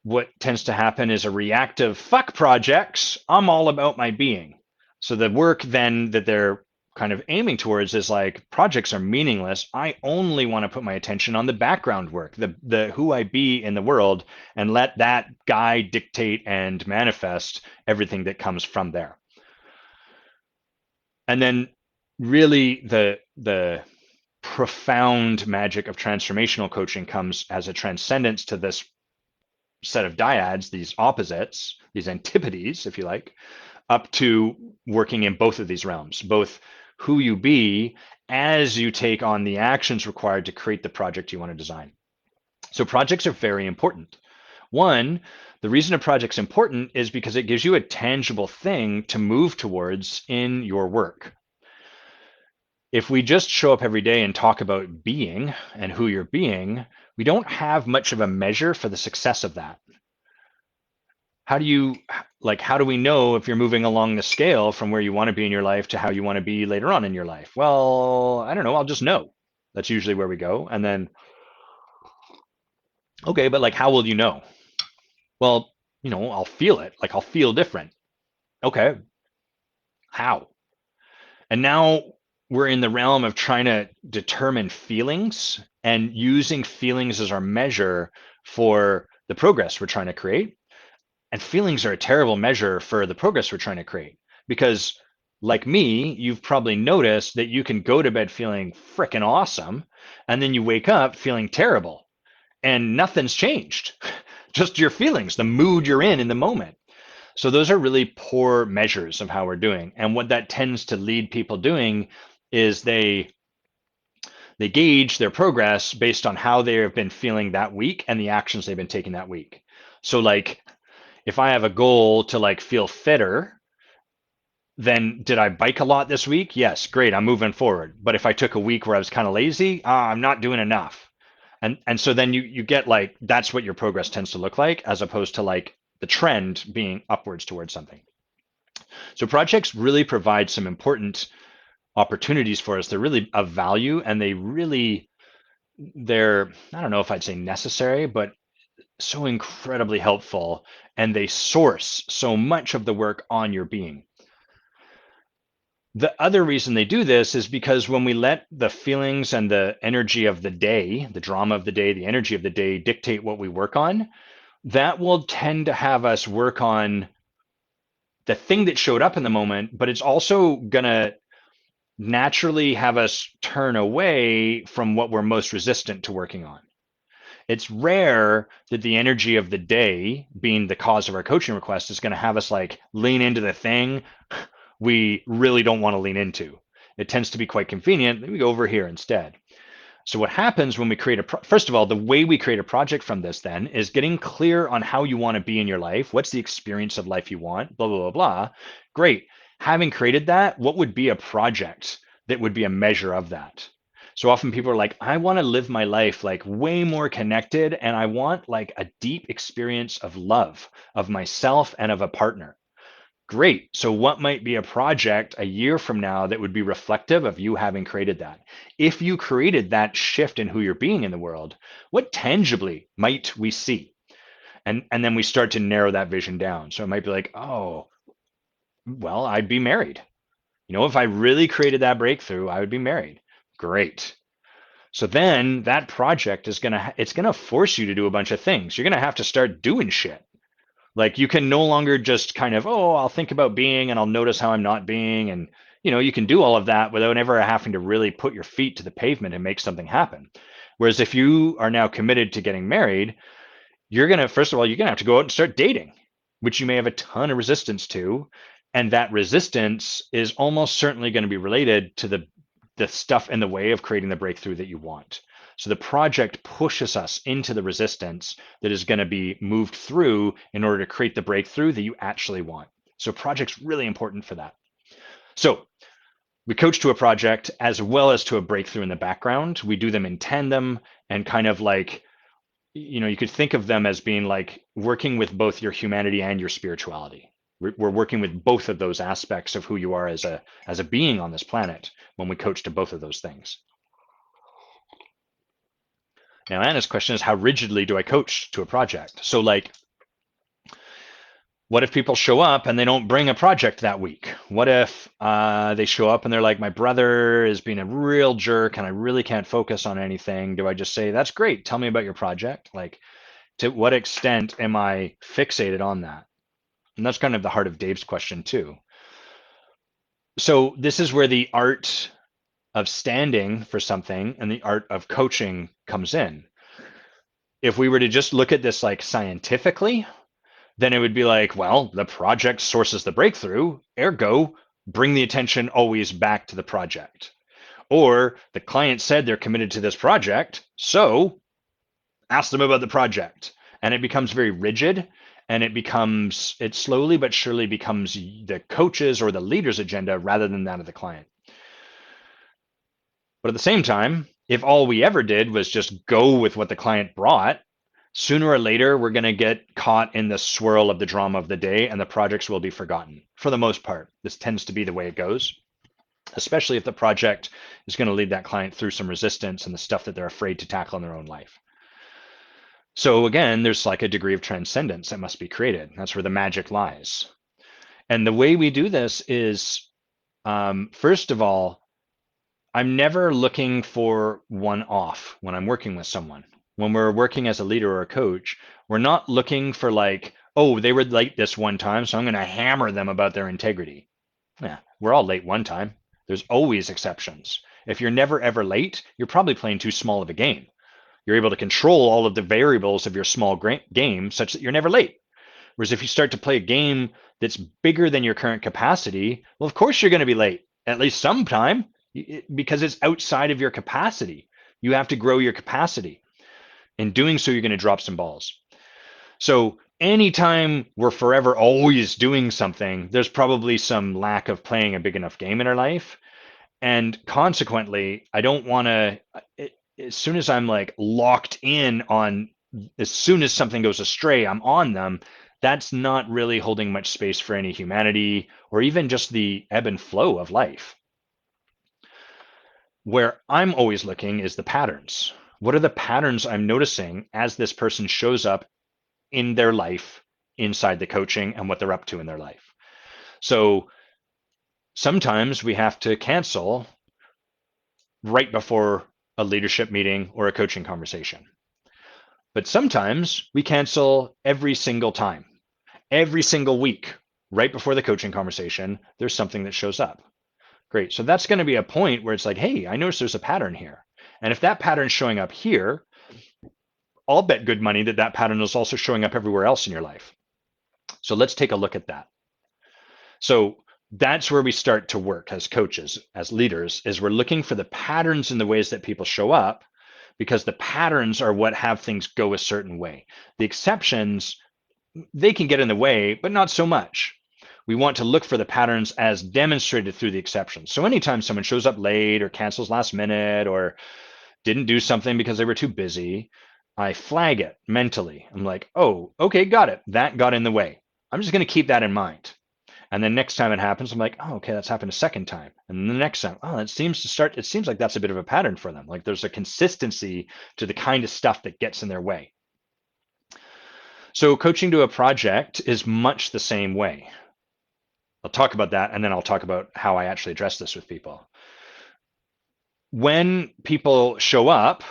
Speaker 1: what tends to happen is a reactive fuck projects. I'm all about my being. So the work then that they're kind of aiming towards is like projects are meaningless. I only want to put my attention on the background work, the who I be in the world, and let that guide, dictate, and manifest everything that comes from there. And then really the profound magic of transformational coaching comes as a transcendence to this set of dyads, these opposites, these antipodes, if you like, up to working in both of these realms, both who you be as you take on the actions required to create the project you want to design. So projects are very important. One, the reason a project's important is because it gives you a tangible thing to move towards in your work. If we just show up every day and talk about being and who you're being, we don't have much of a measure for the success of that. How do you how do we know if you're moving along the scale from where you want to be in your life to how you want to be later on in your life? Well, I don't know. I'll just know. That's usually where we go. And then, okay, but like, how will you know? Well, I'll feel it. Like, I'll feel different. Okay, how? And now we're in the realm of trying to determine feelings and using feelings as our measure for the progress we're trying to create. And feelings are a terrible measure for the progress we're trying to create because, like me, you've probably noticed that you can go to bed feeling freaking awesome and then you wake up feeling terrible and nothing's changed. Just your feelings, the mood you're in the moment. So those are really poor measures of how we're doing. And what that tends to lead people doing is they gauge their progress based on how they have been feeling that week and the actions they've been taking that week. So like if I have a goal to like feel fitter, then did I bike a lot this week? Yes, great, I'm moving forward. But if I took a week where I was kind of lazy, I'm not doing enough. And so then you get like that's what your progress tends to look like as opposed to like the trend being upwards towards something. So projects really provide some important opportunities for us. They're really of value and they're I don't know if I'd say necessary, but so incredibly helpful and they source so much of the work on your being. The other reason they do this is because when we let the feelings and the energy of the day, the drama of the day, the energy of the day dictate what we work on, that will tend to have us work on the thing that showed up in the moment, but it's also going to naturally have us turn away from what we're most resistant to working on. It's rare that the energy of the day being the cause of our coaching request is going to have us like lean into the thing we really don't want to lean into. It tends to be quite convenient. We go over here instead. So what happens when we create first of all, the way we create a project from this then is getting clear on how you want to be in your life. What's the experience of life you want? Blah, blah, blah, blah. Great. Having created that, what would be a project that would be a measure of that? So often people are like, I want to live my life like way more connected and I want like a deep experience of love of myself and of a partner. Great. So what might be a project a year from now that would be reflective of you having created that? If you created that shift in who you're being in the world, what tangibly might we see? And then we start to narrow that vision down. So it might be like, oh, well, I'd be married. If I really created that breakthrough, I would be married. Great. So then that project is it's gonna force you to do a bunch of things. You're gonna have to start doing shit. Like you can no longer just kind of, oh, I'll think about being and I'll notice how I'm not being. And, you can do all of that without ever having to really put your feet to the pavement and make something happen. Whereas if you are now committed to getting married, first of all, you're going to have to go out and start dating, which you may have a ton of resistance to. And that resistance is almost certainly going to be related to the stuff in the way of creating the breakthrough that you want. So the project pushes us into the resistance that is going to be moved through in order to create the breakthrough that you actually want. So project's really important for that. So we coach to a project as well as to a breakthrough in the background. We do them in tandem and kind of like, you could think of them as being like working with both your humanity and your spirituality. We're working with both of those aspects of who you are as a being on this planet when we coach to both of those things. Now, Anna's question is, how rigidly do I coach to a project? So like, what if people show up and they don't bring a project that week? What if they show up and they're like, my brother is being a real jerk and I really can't focus on anything? Do I just say, that's great, tell me about your project? Like, to what extent am I fixated on that? And that's kind of the heart of Dave's question too. So this is where the art of standing for something and the art of coaching comes in. If we were to just look at this like scientifically, then it would be like, well, the project sources the breakthrough, ergo, bring the attention always back to the project. Or the client said they're committed to this project, so ask them about the project. And it becomes very rigid, and it slowly but surely becomes the coach's or the leader's agenda rather than that of the client. But at the same time, if all we ever did was just go with what the client brought, sooner or later, we're going to get caught in the swirl of the drama of the day and the projects will be forgotten. For the most part, this tends to be the way it goes, especially if the project is going to lead that client through some resistance and the stuff that they're afraid to tackle in their own life. So again, there's like a degree of transcendence that must be created. That's where the magic lies. And the way we do this is, first of all, I'm never looking for one off when I'm working with someone. When we're working as a leader or a coach, we're not looking for like, oh, they were late this one time, so I'm going to hammer them about their integrity. Yeah, we're all late one time. There's always exceptions. If you're never ever late, you're probably playing too small of a game. You're able to control all of the variables of your small game such that you're never late. Whereas if you start to play a game that's bigger than your current capacity, well, of course you're going to be late, at least sometime, because it's outside of your capacity. You have to grow your capacity. In doing so, you're going to drop some balls. So anytime we're forever always doing something, there's probably some lack of playing a big enough game in our life. And consequently, I don't want to, as soon as I'm like locked in on, as soon as something goes astray, I'm on them. That's not really holding much space for any humanity or even just the ebb and flow of life. Where I'm always looking is the patterns. What are the patterns I'm noticing as this person shows up in their life inside the coaching and what they're up to in their life? So sometimes we have to cancel right before a leadership meeting or a coaching conversation. But sometimes we cancel every single time, every single week, right before the coaching conversation, there's something that shows up. Great. So that's going to be a point where it's like, hey, I notice there's a pattern here. And if that pattern's showing up here, I'll bet good money that that pattern is also showing up everywhere else in your life. So let's take a look at that. So that's where we start to work as coaches, as leaders, is we're looking for the patterns in the ways that people show up, because the patterns are what have things go a certain way. The exceptions, they can get in the way, but not so much. We want to look for the patterns as demonstrated through the exceptions. So anytime someone shows up late or cancels last minute or didn't do something because they were too busy, I flag it mentally. I'm like, oh, okay, got it. That got in the way. I'm just going to keep that in mind. And then next time it happens, I'm like, oh, okay, that's happened a second time. And then the next time, oh, it seems like that's a bit of a pattern for them. Like there's a consistency to the kind of stuff that gets in their way. So coaching to a project is much the same way. I'll talk about that, and then I'll talk about how I actually address this with people. When people show up,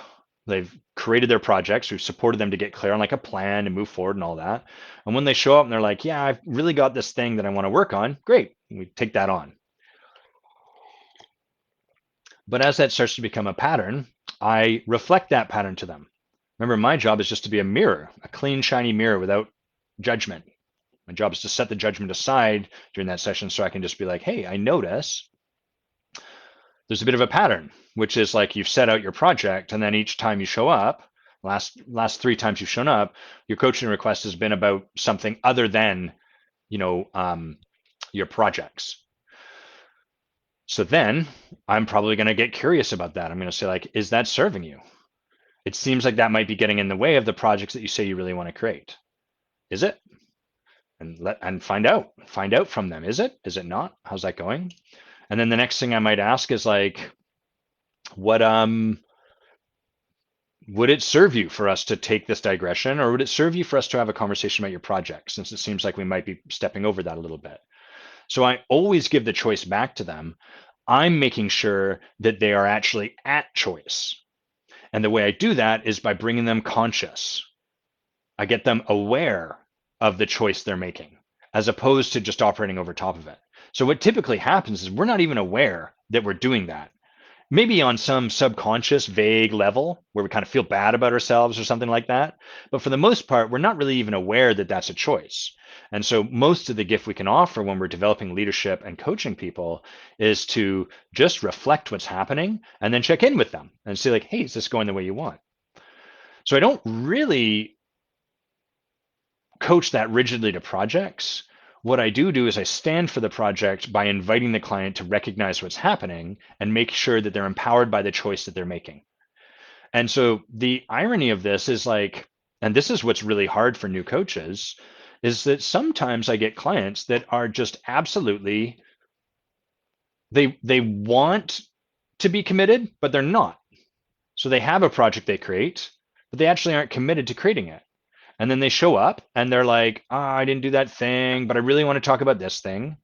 Speaker 1: they've created their projects, we've supported them to get clear on like a plan and move forward and all that. And when they show up and they're like, yeah, I've really got this thing that I want to work on, great, we take that on. But as that starts to become a pattern, I reflect that pattern to them. Remember, my job is just to be a mirror, a clean, shiny mirror without judgment. My job is to set the judgment aside during that session so I can just be like, hey, I notice there's a bit of a pattern, which is like you've set out your project, and then each time you show up, last 3 times you've shown up, your coaching request has been about something other than, you know, your projects. So then I'm probably going to get curious about that. I'm going to say, like, is that serving you? It seems like that might be getting in the way of the projects that you say you really want to create. Is it? And find out from them. Is it? Is it not? How's that going? And then the next thing I might ask is like, what would it serve you for us to take this digression, or would it serve you for us to have a conversation about your project, since it seems like we might be stepping over that a little bit? So I always give the choice back to them. I'm making sure that they are actually at choice. And the way I do that is by bringing them conscious. I get them aware of the choice they're making, as opposed to just operating over top of it. So what typically happens is we're not even aware that we're doing that. Maybe on some subconscious, vague level where we kind of feel bad about ourselves or something like that. But for the most part, we're not really even aware that that's a choice. And so most of the gift we can offer when we're developing leadership and coaching people is to just reflect what's happening and then check in with them and say, like, hey, is this going the way you want? So I don't really coach that rigidly to projects. What I do is I stand for the project by inviting the client to recognize what's happening and make sure that they're empowered by the choice that they're making. And so the irony of this is like, and this is what's really hard for new coaches, is that sometimes I get clients that are just absolutely, they want to be committed, but they're not. So they have a project they create, but they actually aren't committed to creating it. And then they show up and they're like, I didn't do that thing, but I really want to talk about this thing.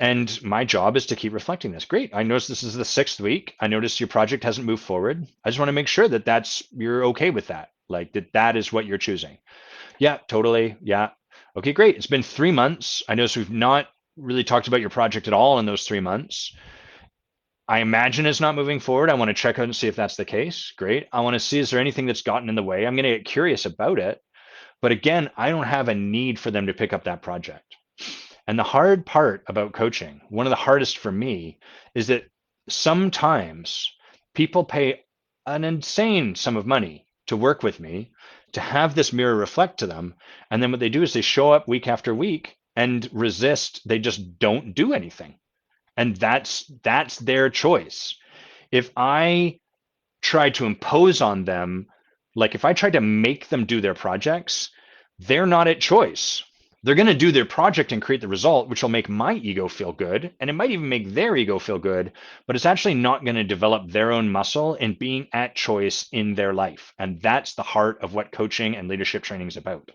Speaker 1: And my job is to keep reflecting this. Great. I noticed this is the 6th week. I noticed your project hasn't moved forward. I just want to make sure that you're okay with that. Like that is what you're choosing. Yeah, totally. Yeah. Okay, great. It's been 3 months. I notice we've not really talked about your project at all in those 3 months. I imagine it's not moving forward. I want to check out and see if that's the case. Great. I want to see, is there anything that's gotten in the way? I'm going to get curious about it. But again, I don't have a need for them to pick up that project. And the hard part about coaching, one of the hardest for me, is that sometimes people pay an insane sum of money to work with me, to have this mirror reflect to them. And then what they do is they show up week after week and resist. They just don't do anything. And that's their choice. If I try to impose on them, like if I try to make them do their projects, they're not at choice. They're going to do their project and create the result, which will make my ego feel good. And it might even make their ego feel good, but it's actually not going to develop their own muscle in being at choice in their life. And that's the heart of what coaching and leadership training is about.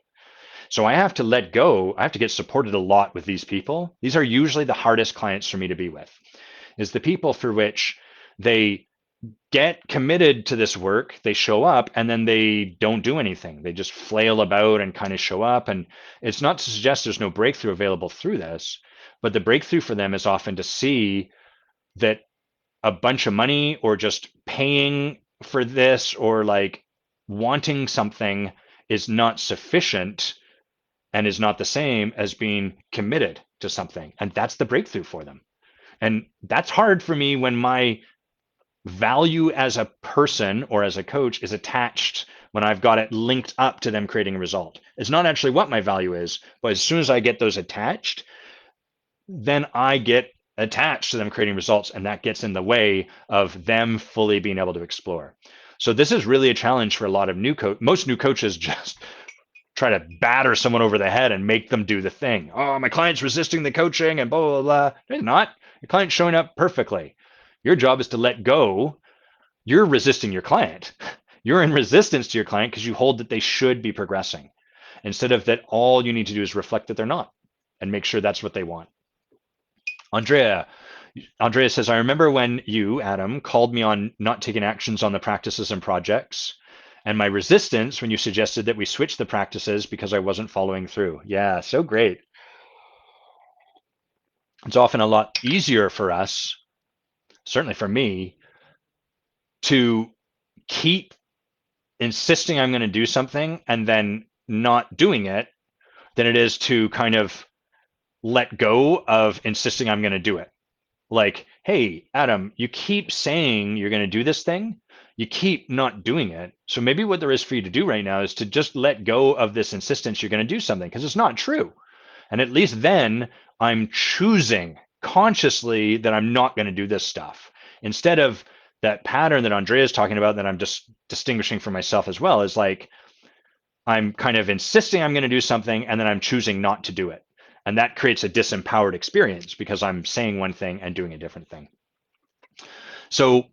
Speaker 1: So I have to let go. I have to get supported a lot with these people. These are usually the hardest clients for me to be with, is the people for which they get committed to this work, they show up, and then they don't do anything. They just flail about and kind of show up. And it's not to suggest there's no breakthrough available through this, but the breakthrough for them is often to see that a bunch of money or just paying for this or like wanting something is not sufficient and is not the same as being committed to something. And that's the breakthrough for them. And that's hard for me when my value as a person or as a coach is attached, when I've got it linked up to them creating a result. It's not actually what my value is, but as soon as I get those attached, then I get attached to them creating results, and that gets in the way of them fully being able to explore. So this is really a challenge for a lot of most new coaches. Just try to batter someone over the head and make them do the thing. Oh, my client's resisting the coaching and blah, blah, blah. They're not. Your client's showing up perfectly. Your job is to let go. You're resisting your client. You're in resistance to your client because you hold that they should be progressing, instead of that all you need to do is reflect that they're not and make sure that's what they want. Andrea says, I remember when you, Adam, called me on not taking actions on the practices and projects, and my resistance when you suggested that we switch the practices because I wasn't following through. Yeah, so great. It's often a lot easier for us, certainly for me, to keep insisting I'm going to do something and then not doing it than it is to kind of let go of insisting I'm going to do it. Like, hey, Adam, you keep saying you're going to do this thing, you keep not doing it. So maybe what there is for you to do right now is to just let go of this insistence you're going to do something because it's not true. And at least then I'm choosing consciously that I'm not going to do this stuff instead of that pattern that Andrea is talking about that I'm just distinguishing for myself as well is like I'm kind of insisting I'm going to do something and then I'm choosing not to do it. And that creates a disempowered experience because I'm saying one thing and doing a different thing. So,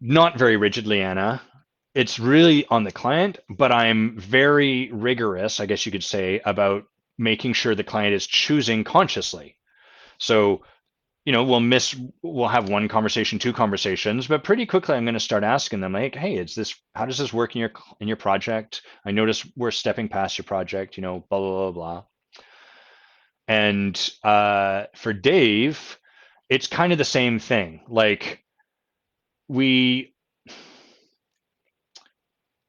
Speaker 1: not very rigidly, Anna. It's really on the client, but I'm very rigorous, I guess you could say, about making sure the client is choosing consciously. So, we'll have one conversation, two conversations, but pretty quickly I'm going to start asking them like, hey, how does this work in your project? I notice we're stepping past your project, blah, blah, blah, blah. And for Dave, it's kind of the same thing. Like we,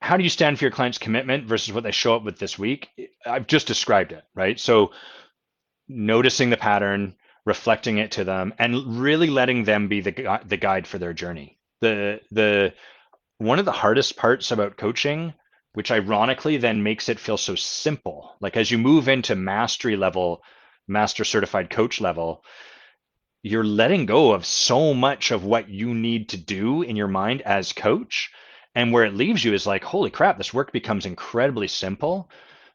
Speaker 1: how do you stand for your client's commitment versus what they show up with this week? I've just described it, right? So noticing the pattern, reflecting it to them, and really letting them be the guide for their journey. The one of the hardest parts about coaching, which ironically then makes it feel so simple, like as you move into mastery level, master certified coach level, you're letting go of so much of what you need to do in your mind as coach. And where it leaves you is like, holy crap, this work becomes incredibly simple,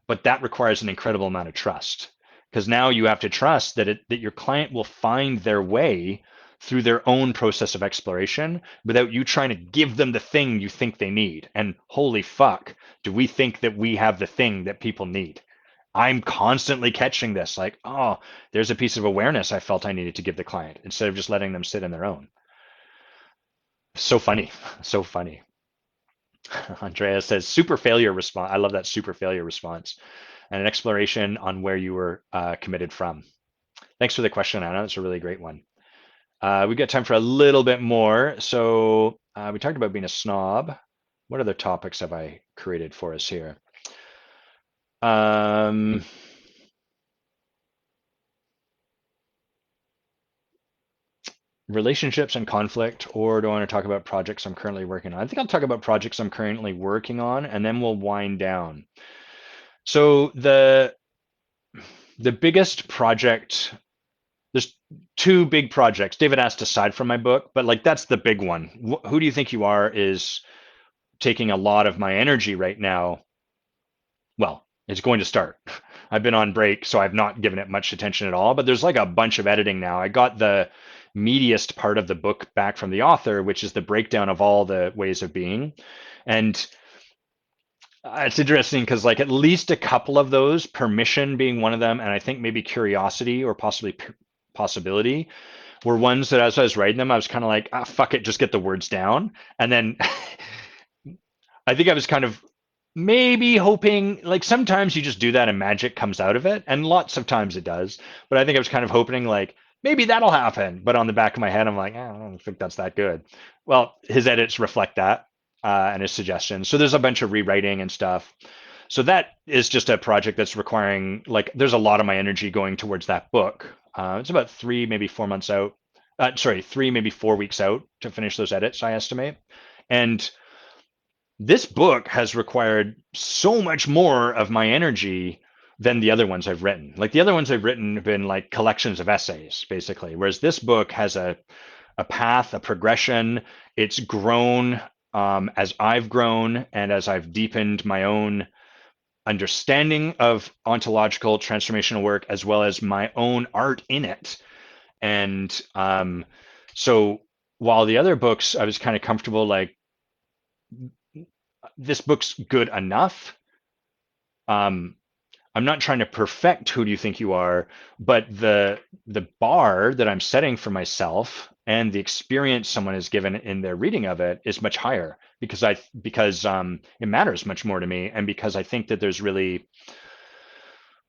Speaker 1: but that requires an incredible amount of trust. Because now you have to trust that your client will find their way through their own process of exploration without you trying to give them the thing you think they need. And holy fuck, do we think that we have the thing that people need? I'm constantly catching this, like, oh, there's a piece of awareness I felt I needed to give the client instead of just letting them sit in their own. So funny, so funny. Andrea says super failure response. I love that super failure response and an exploration on where you were committed from. Thanks for the question, Anna. It's a really great one. We've got time for a little bit more. So we talked about being a snob. What other topics have I created for us here? Relationships and conflict, or do I want to talk about projects I'm currently working on? I think I'll talk about projects I'm currently working on, and then we'll wind down. So the biggest project, there's two big projects. David asked aside from my book, but like that's the big one. Who do you think you are is taking a lot of my energy right now. Well, it's going to start. I've been on break, so I've not given it much attention at all, but there's like a bunch of editing now. I got the meatiest part of the book back from the author, which is the breakdown of all the ways of being. And it's interesting because like at least a couple of those, permission being one of them, and I think maybe curiosity or possibly possibility, were ones that as I was writing them, I was kind of like, ah, fuck it, just get the words down. And then I think I was kind of maybe hoping, like sometimes you just do that and magic comes out of it, and lots of times it does. But I think I was kind of hoping like maybe that'll happen. But on the back of my head, I'm like, I don't think that's that good. Well, his edits reflect that and his suggestions. So there's a bunch of rewriting and stuff. So that is just a project that's requiring like there's a lot of my energy going towards that book. It's about 3, maybe 4 months out. Sorry, 3, maybe 4 weeks out to finish those edits, I estimate. And this book has required so much more of my energy than the other ones I've written. Like the other ones I've written have been like collections of essays, basically, whereas this book has a path, a progression. It's grown as I've grown and as I've deepened my own understanding of ontological transformational work, as well as my own art in it. And so while the other books, I was kind of comfortable, like, this book's good enough. I'm not trying to perfect who do you think you are, but the bar that I'm setting for myself and the experience someone has given in their reading of it is much higher because it matters much more to me, and because I think that there's really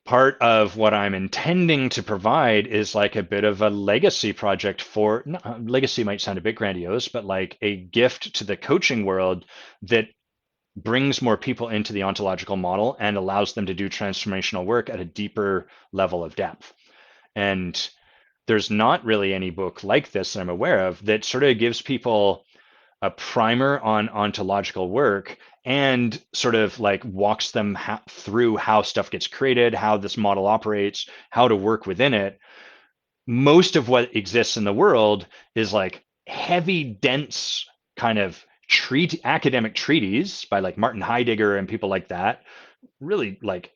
Speaker 1: part of what I'm intending to provide is like a bit of a legacy project for, legacy might sound a bit grandiose, but like a gift to the coaching world that brings more people into the ontological model and allows them to do transformational work at a deeper level of depth. And there's not really any book like this that I'm aware of that sort of gives people a primer on ontological work and sort of like walks them through how stuff gets created, how this model operates, how to work within it. Most of what exists in the world is like heavy, dense kind of academic treaties by like Martin Heidegger and people like that, really like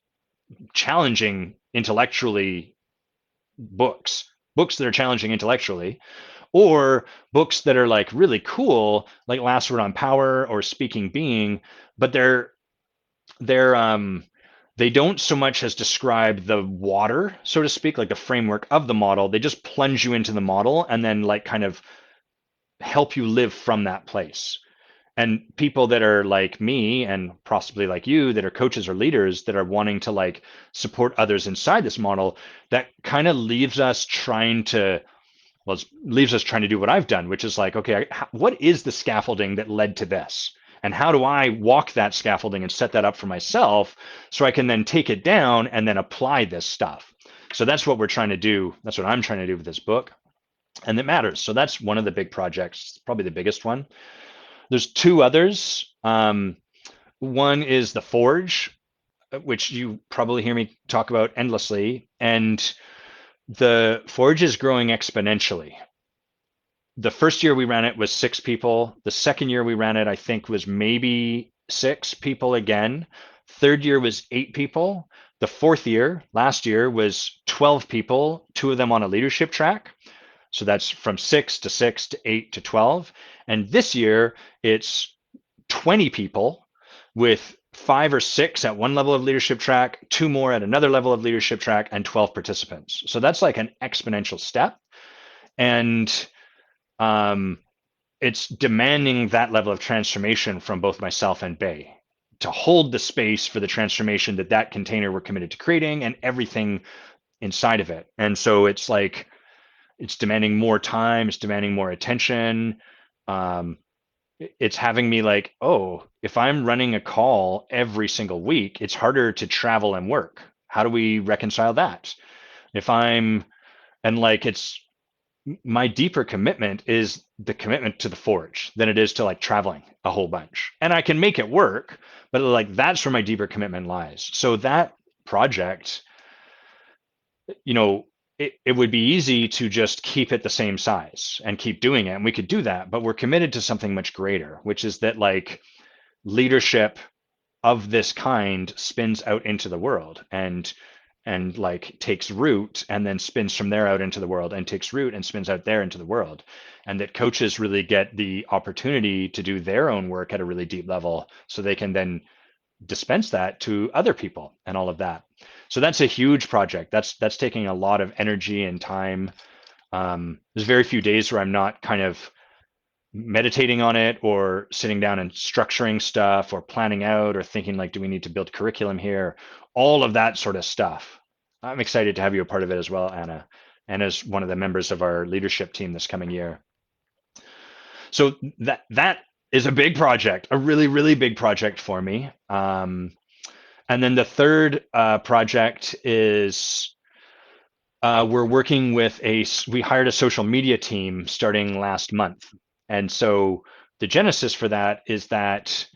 Speaker 1: challenging intellectually books that are challenging intellectually, or books that are like really cool, like Last Word on Power or Speaking Being, but they're they don't so much as describe the water, so to speak, like the framework of the model. They just plunge you into the model and then like kind of help you live from that place. And people that are like me and possibly like you that are coaches or leaders that are wanting to like support others inside this model, that kind of leaves us trying to well, it leaves us trying to do what I've done, which is like, okay, what is the scaffolding that led to this? And how do I walk that scaffolding and set that up for myself so I can then take it down and then apply this stuff? So that's what we're trying to do. That's what I'm trying to do with this book. And it matters. So that's one of the big projects, probably the biggest one. There's two others. One is the Forge, which you probably hear me talk about endlessly. And the Forge is growing exponentially. The first year we ran it was 6 people. The second year we ran it, I think, was maybe 6 people again. Third year was 8 people. The fourth year, last year, was 12 people, 2 of them on a leadership track. So that's from 6 to 8 to 12. And this year, it's 20 people with 5 or 6 at one level of leadership track, 2 more at another level of leadership track, and 12 participants. So that's like an exponential step. And um, it's demanding that level of transformation from both myself and Bay to hold the space for the transformation that that container we're committed to creating and everything inside of it. And so it's like, it's demanding more time, it's demanding more attention. Um, it's having me like, oh, if I'm running a call every single week, it's harder to travel and work. How do we reconcile that? If I'm, and like, it's, my deeper commitment is the commitment to the Forge than it is to like traveling a whole bunch. And I can make it work, but like that's where my deeper commitment lies. So that project, you know, it would be easy to just keep it the same size and keep doing it. And we could do that, but we're committed to something much greater, which is that like leadership of this kind spins out into the world and like takes root and then spins from there out into the world and takes root and spins out there into the world. And that coaches really get the opportunity to do their own work at a really deep level so they can then dispense that to other people and all of that. So that's a huge project. That's taking a lot of energy and time. There's very few days where I'm not kind of meditating on it or sitting down and structuring stuff or planning out or thinking like, do we need to build curriculum here? All of that sort of stuff. I'm excited to have you a part of it as well, Anna, and as one of the members of our leadership team this coming year. So that is a big project, a really, really big project for me. And then the third project is we're working with we hired a social media team starting last month. And so the genesis for that is that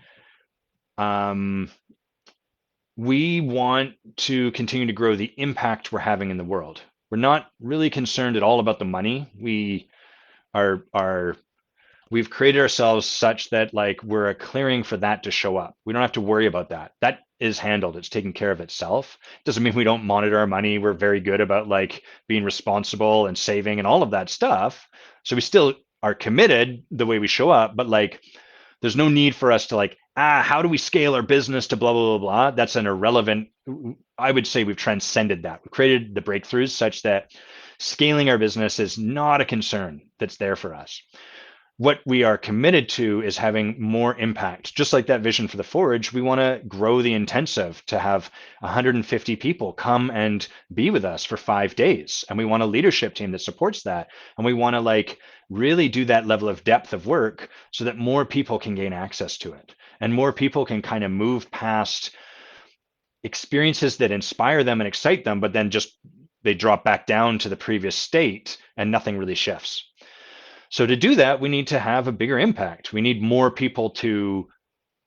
Speaker 1: we want to continue to grow the impact we're having in the world. We're not really concerned at all about the money. We've created ourselves such that like we're a clearing for that to show up. We don't have to worry about that. That is handled. It's taken care of itself. Doesn't mean we don't monitor our money. We're very good about like being responsible and saving and all of that stuff. So we still are committed the way we show up, but like there's no need for us to like, how do we scale our business to blah, blah, blah, blah. That's an irrelevant, I would say we've transcended that. We've created the breakthroughs such that scaling our business is not a concern that's there for us. What we are committed to is having more impact. Just like that vision for the Forge, we want to grow the intensive to have 150 people come and be with us for 5 days. And we want a leadership team that supports that. And we want to like really do that level of depth of work so that more people can gain access to it. and more people can kind of move past experiences that inspire them and excite them, but then just they drop back down to the previous state and nothing really shifts. So to do that, we need to have a bigger impact. We need more people to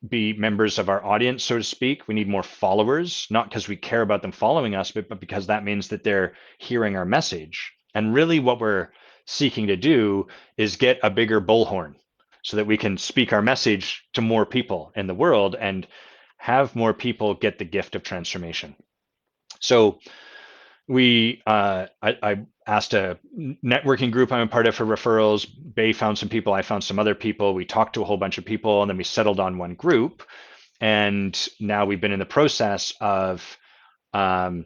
Speaker 1: be members of our audience, so to speak. We need more followers, not because we care about them following us, but because that means that they're hearing our message. And really what we're seeking to do is get a bigger bullhorn so that we can speak our message to more people in the world and have more people get the gift of transformation. So I asked a networking group I'm a part of for referrals. Bay found some people, I found some other people. We talked to a whole bunch of people, and then we settled on one group. And now we've been in the process of um,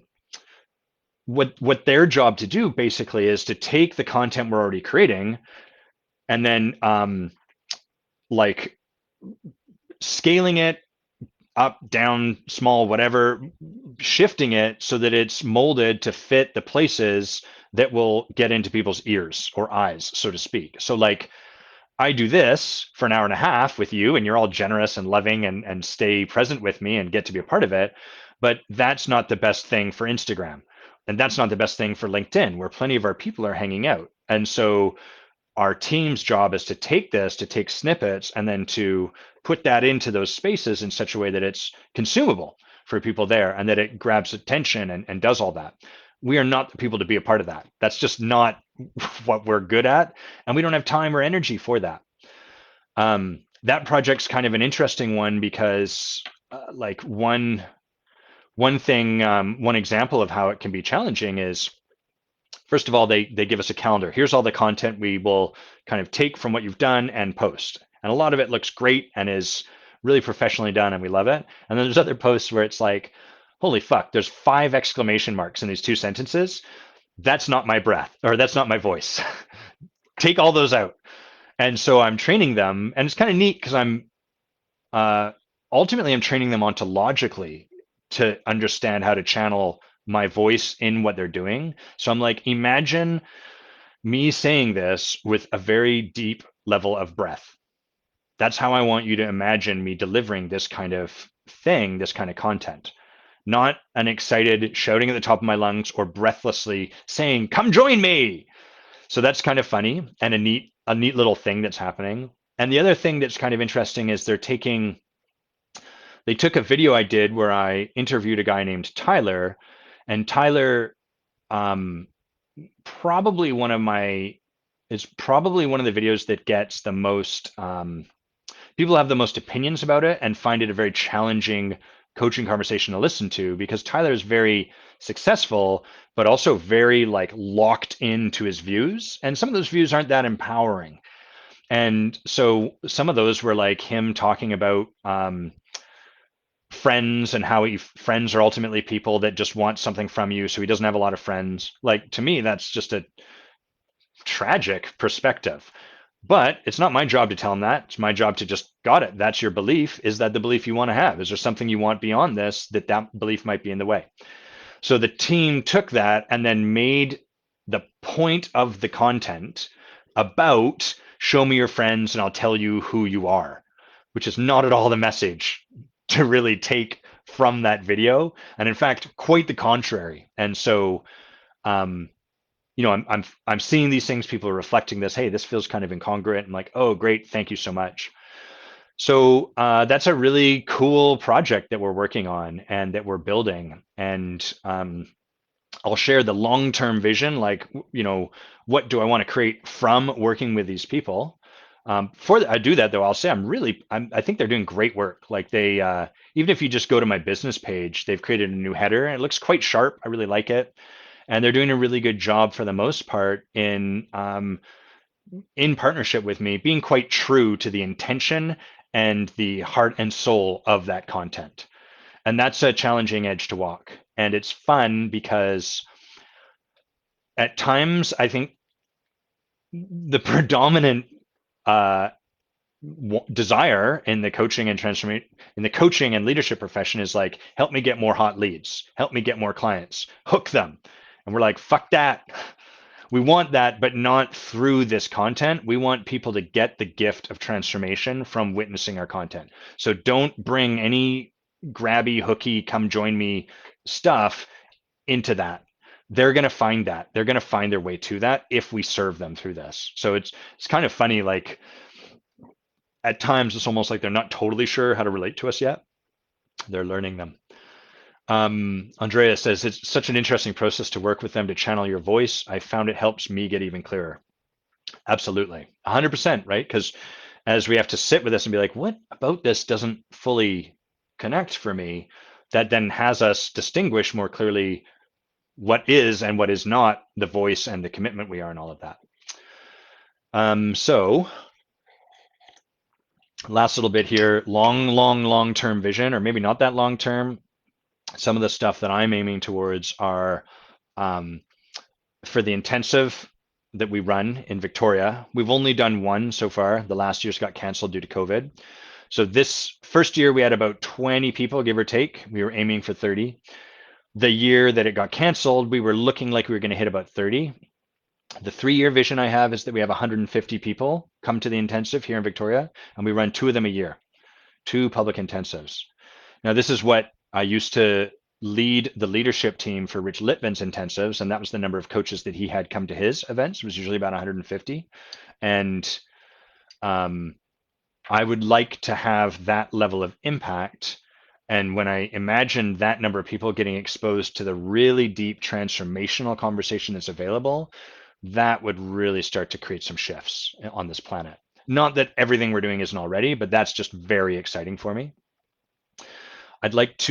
Speaker 1: what their job to do basically is to take the content we're already creating and then like scaling it up, down, small, whatever, shifting it so that it's molded to fit the places that will get into people's ears or eyes, so to speak. So like I do this for an hour and a half with you, and you're all generous and loving and stay present with me and get to be a part of it. But that's not the best thing for Instagram. And that's not the best thing for LinkedIn, where plenty of our people are hanging out. And so our team's job is to take this, to take snippets, and then to put that into those spaces in such a way that it's consumable for people there and that it grabs attention and does all that. We are not the people to be a part of that. That's just not what we're good at. And we don't have time or energy for that. That project's kind of an interesting one because like one thing, one example of how it can be challenging is, first of all, they give us a calendar. Here's all the content we will kind of take from what you've done and post. And a lot of it looks great and is really professionally done, and we love it. And then there's other posts where it's like, holy fuck, there's 5 exclamation marks in these 2 sentences. That's not my breath, or that's not my voice. Take all those out. And so I'm training them, and it's kind of neat because ultimately I'm training them ontologically to understand how to channel my voice in what they're doing. So I'm like, imagine me saying this with a very deep level of breath. That's how I want you to imagine me delivering this kind of thing, this kind of content. Not an excited shouting at the top of my lungs or breathlessly saying, "Come join me." So that's kind of funny and a neat little thing that's happening. And the other thing that's kind of interesting is they took a video I did where I interviewed a guy named Tyler, and Tyler um, probably one of my it's probably one of the videos that gets the most people have the most opinions about it and find it a very challenging coaching conversation to listen to, because Tyler is very successful but also very like locked into his views, and some of those views aren't that empowering. And so some of those were like him talking about friends and how friends are ultimately people that just want something from you, so he doesn't have a lot of friends. Like, to me, that's just a tragic perspective. But it's not my job to tell him that. It's my job to just, got it, that's your belief. Is that the belief you want to have? Is there something you want beyond this, that belief might be in the way? So the team took that and then made the point of the content about, show me your friends and I'll tell you who you are, which is not at all the message to really take from that video. And in fact, quite the contrary. And so, I'm seeing these things, people are reflecting this, hey, this feels kind of incongruent. I'm like, oh, great, thank you so much. So that's a really cool project that we're working on and that we're building. And I'll share the long-term vision, like, what do I want to create from working with these people? Before I do that, though, I'll say I think they're doing great work. Like they, even if you just go to my business page, they've created a new header and it looks quite sharp. I really like it. And they're doing a really good job for the most part in partnership with me, being quite true to the intention and the heart and soul of that content. And that's a challenging edge to walk. And it's fun because at times I think the predominant desire in the coaching and transformation, in the coaching and leadership profession, is like, help me get more hot leads, help me get more clients, hook them. And we're like, fuck that. We want that, but not through this content. We want people to get the gift of transformation from witnessing our content. So don't bring any grabby, hooky, come join me stuff into that. They're going to find that. They're going to find their way to that if we serve them through this. So it's kind of funny, like at times it's almost like they're not totally sure how to relate to us yet. They're learning them. Andrea says, it's such an interesting process to work with them to channel your voice. I found it helps me get even clearer. Absolutely. 100%, right? Because as we have to sit with this and be like, what about this doesn't fully connect for me, that then has us distinguish more clearly what is and what is not the voice and the commitment we are and all of that. So last little bit here, long-term vision, or maybe not that long term. Some of the stuff that I'm aiming towards are for the intensive that we run in Victoria. We've only done one so far. The last year's got canceled due to COVID. So this first year we had about 20 people, give or take. We were aiming for 30. The year that it got canceled, we were looking like we were going to hit about 30. The 3-year vision I have is that we have 150 people come to the intensive here in Victoria, and we run 2 of them a year, 2 public intensives. Now, this is what I used to lead the leadership team for Rich Litvin's intensives, and that was the number of coaches that he had come to his events. It was usually about 150. And I would like to have that level of impact. And when I imagine that number of people getting exposed to the really deep transformational conversation that's available, that would really start to create some shifts on this planet. Not that everything we're doing isn't already, but that's just very exciting for me. I'd like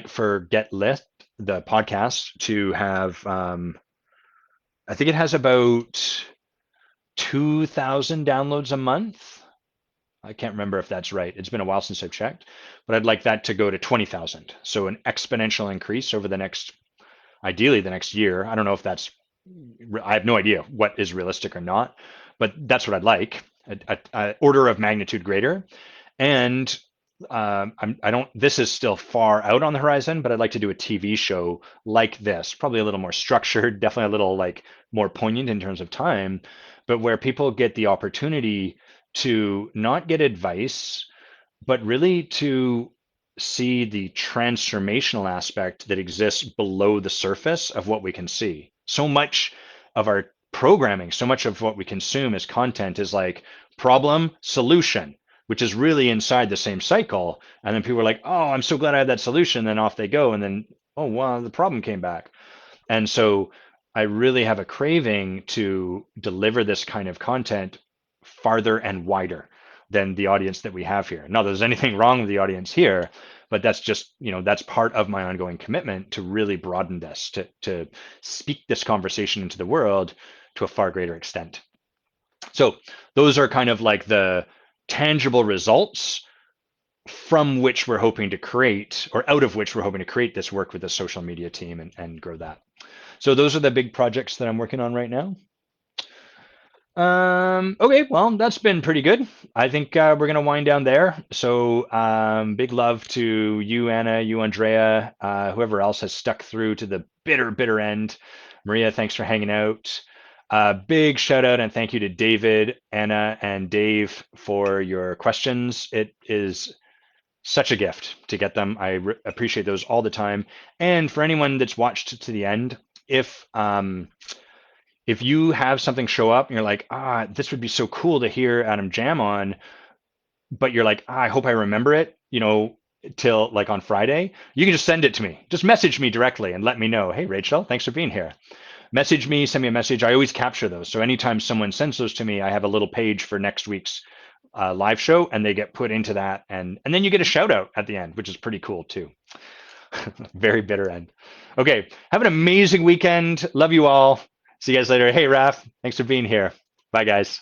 Speaker 1: for Get Lit, the podcast, to have, I think it has about 2,000 downloads a month. I can't remember if that's right. It's been a while since I've checked, but I'd like that to go to 20,000. So an exponential increase over the next, ideally the next year. I don't know if that's, I have no idea what is realistic or not, but that's what I'd like, a order of magnitude greater. And I don't, this is still far out on the horizon, but I'd like to do a TV show like this, probably a little more structured, definitely a little like more poignant in terms of time, but where people get the opportunity to not get advice, but really to see the transformational aspect that exists below the surface of what we can see. So much of our programming, so much of what we consume as content is like problem, solution, which is really inside the same cycle. And then people are like, oh, I'm so glad I had that solution. Then off they go. And then, oh, wow, the problem came back. And so I really have a craving to deliver this kind of content farther and wider than the audience that we have here. Not that there's anything wrong with the audience here, but that's just, that's part of my ongoing commitment to really broaden this, to speak this conversation into the world to a far greater extent. So those are kind of like the tangible results from which we're hoping to create, or out of which we're hoping to create this work with the social media team and grow that. So those are the big projects that I'm working on right now. Okay, well, that's been pretty good. I think we're going to wind down there. So big love to you, Anna, you, Andrea, whoever else has stuck through to the bitter end. Maria, thanks for hanging out. Big shout out and thank you to David, Anna, and Dave for your questions. It is such a gift to get them. I appreciate those all the time. And for anyone that's watched to the end, if you have something show up and you're like, this would be so cool to hear Adam jam on, but you're like, I hope I remember it, till like on Friday, you can just send it to me. Just message me directly and let me know, hey, Rachel, thanks for being here. Message me, send me a message. I always capture those. So anytime someone sends those to me, I have a little page for next week's live show and they get put into that. And then you get a shout out at the end, which is pretty cool too. Very bitter end. Okay, have an amazing weekend. Love you all. See you guys later. Hey, Raf, thanks for being here. Bye, guys.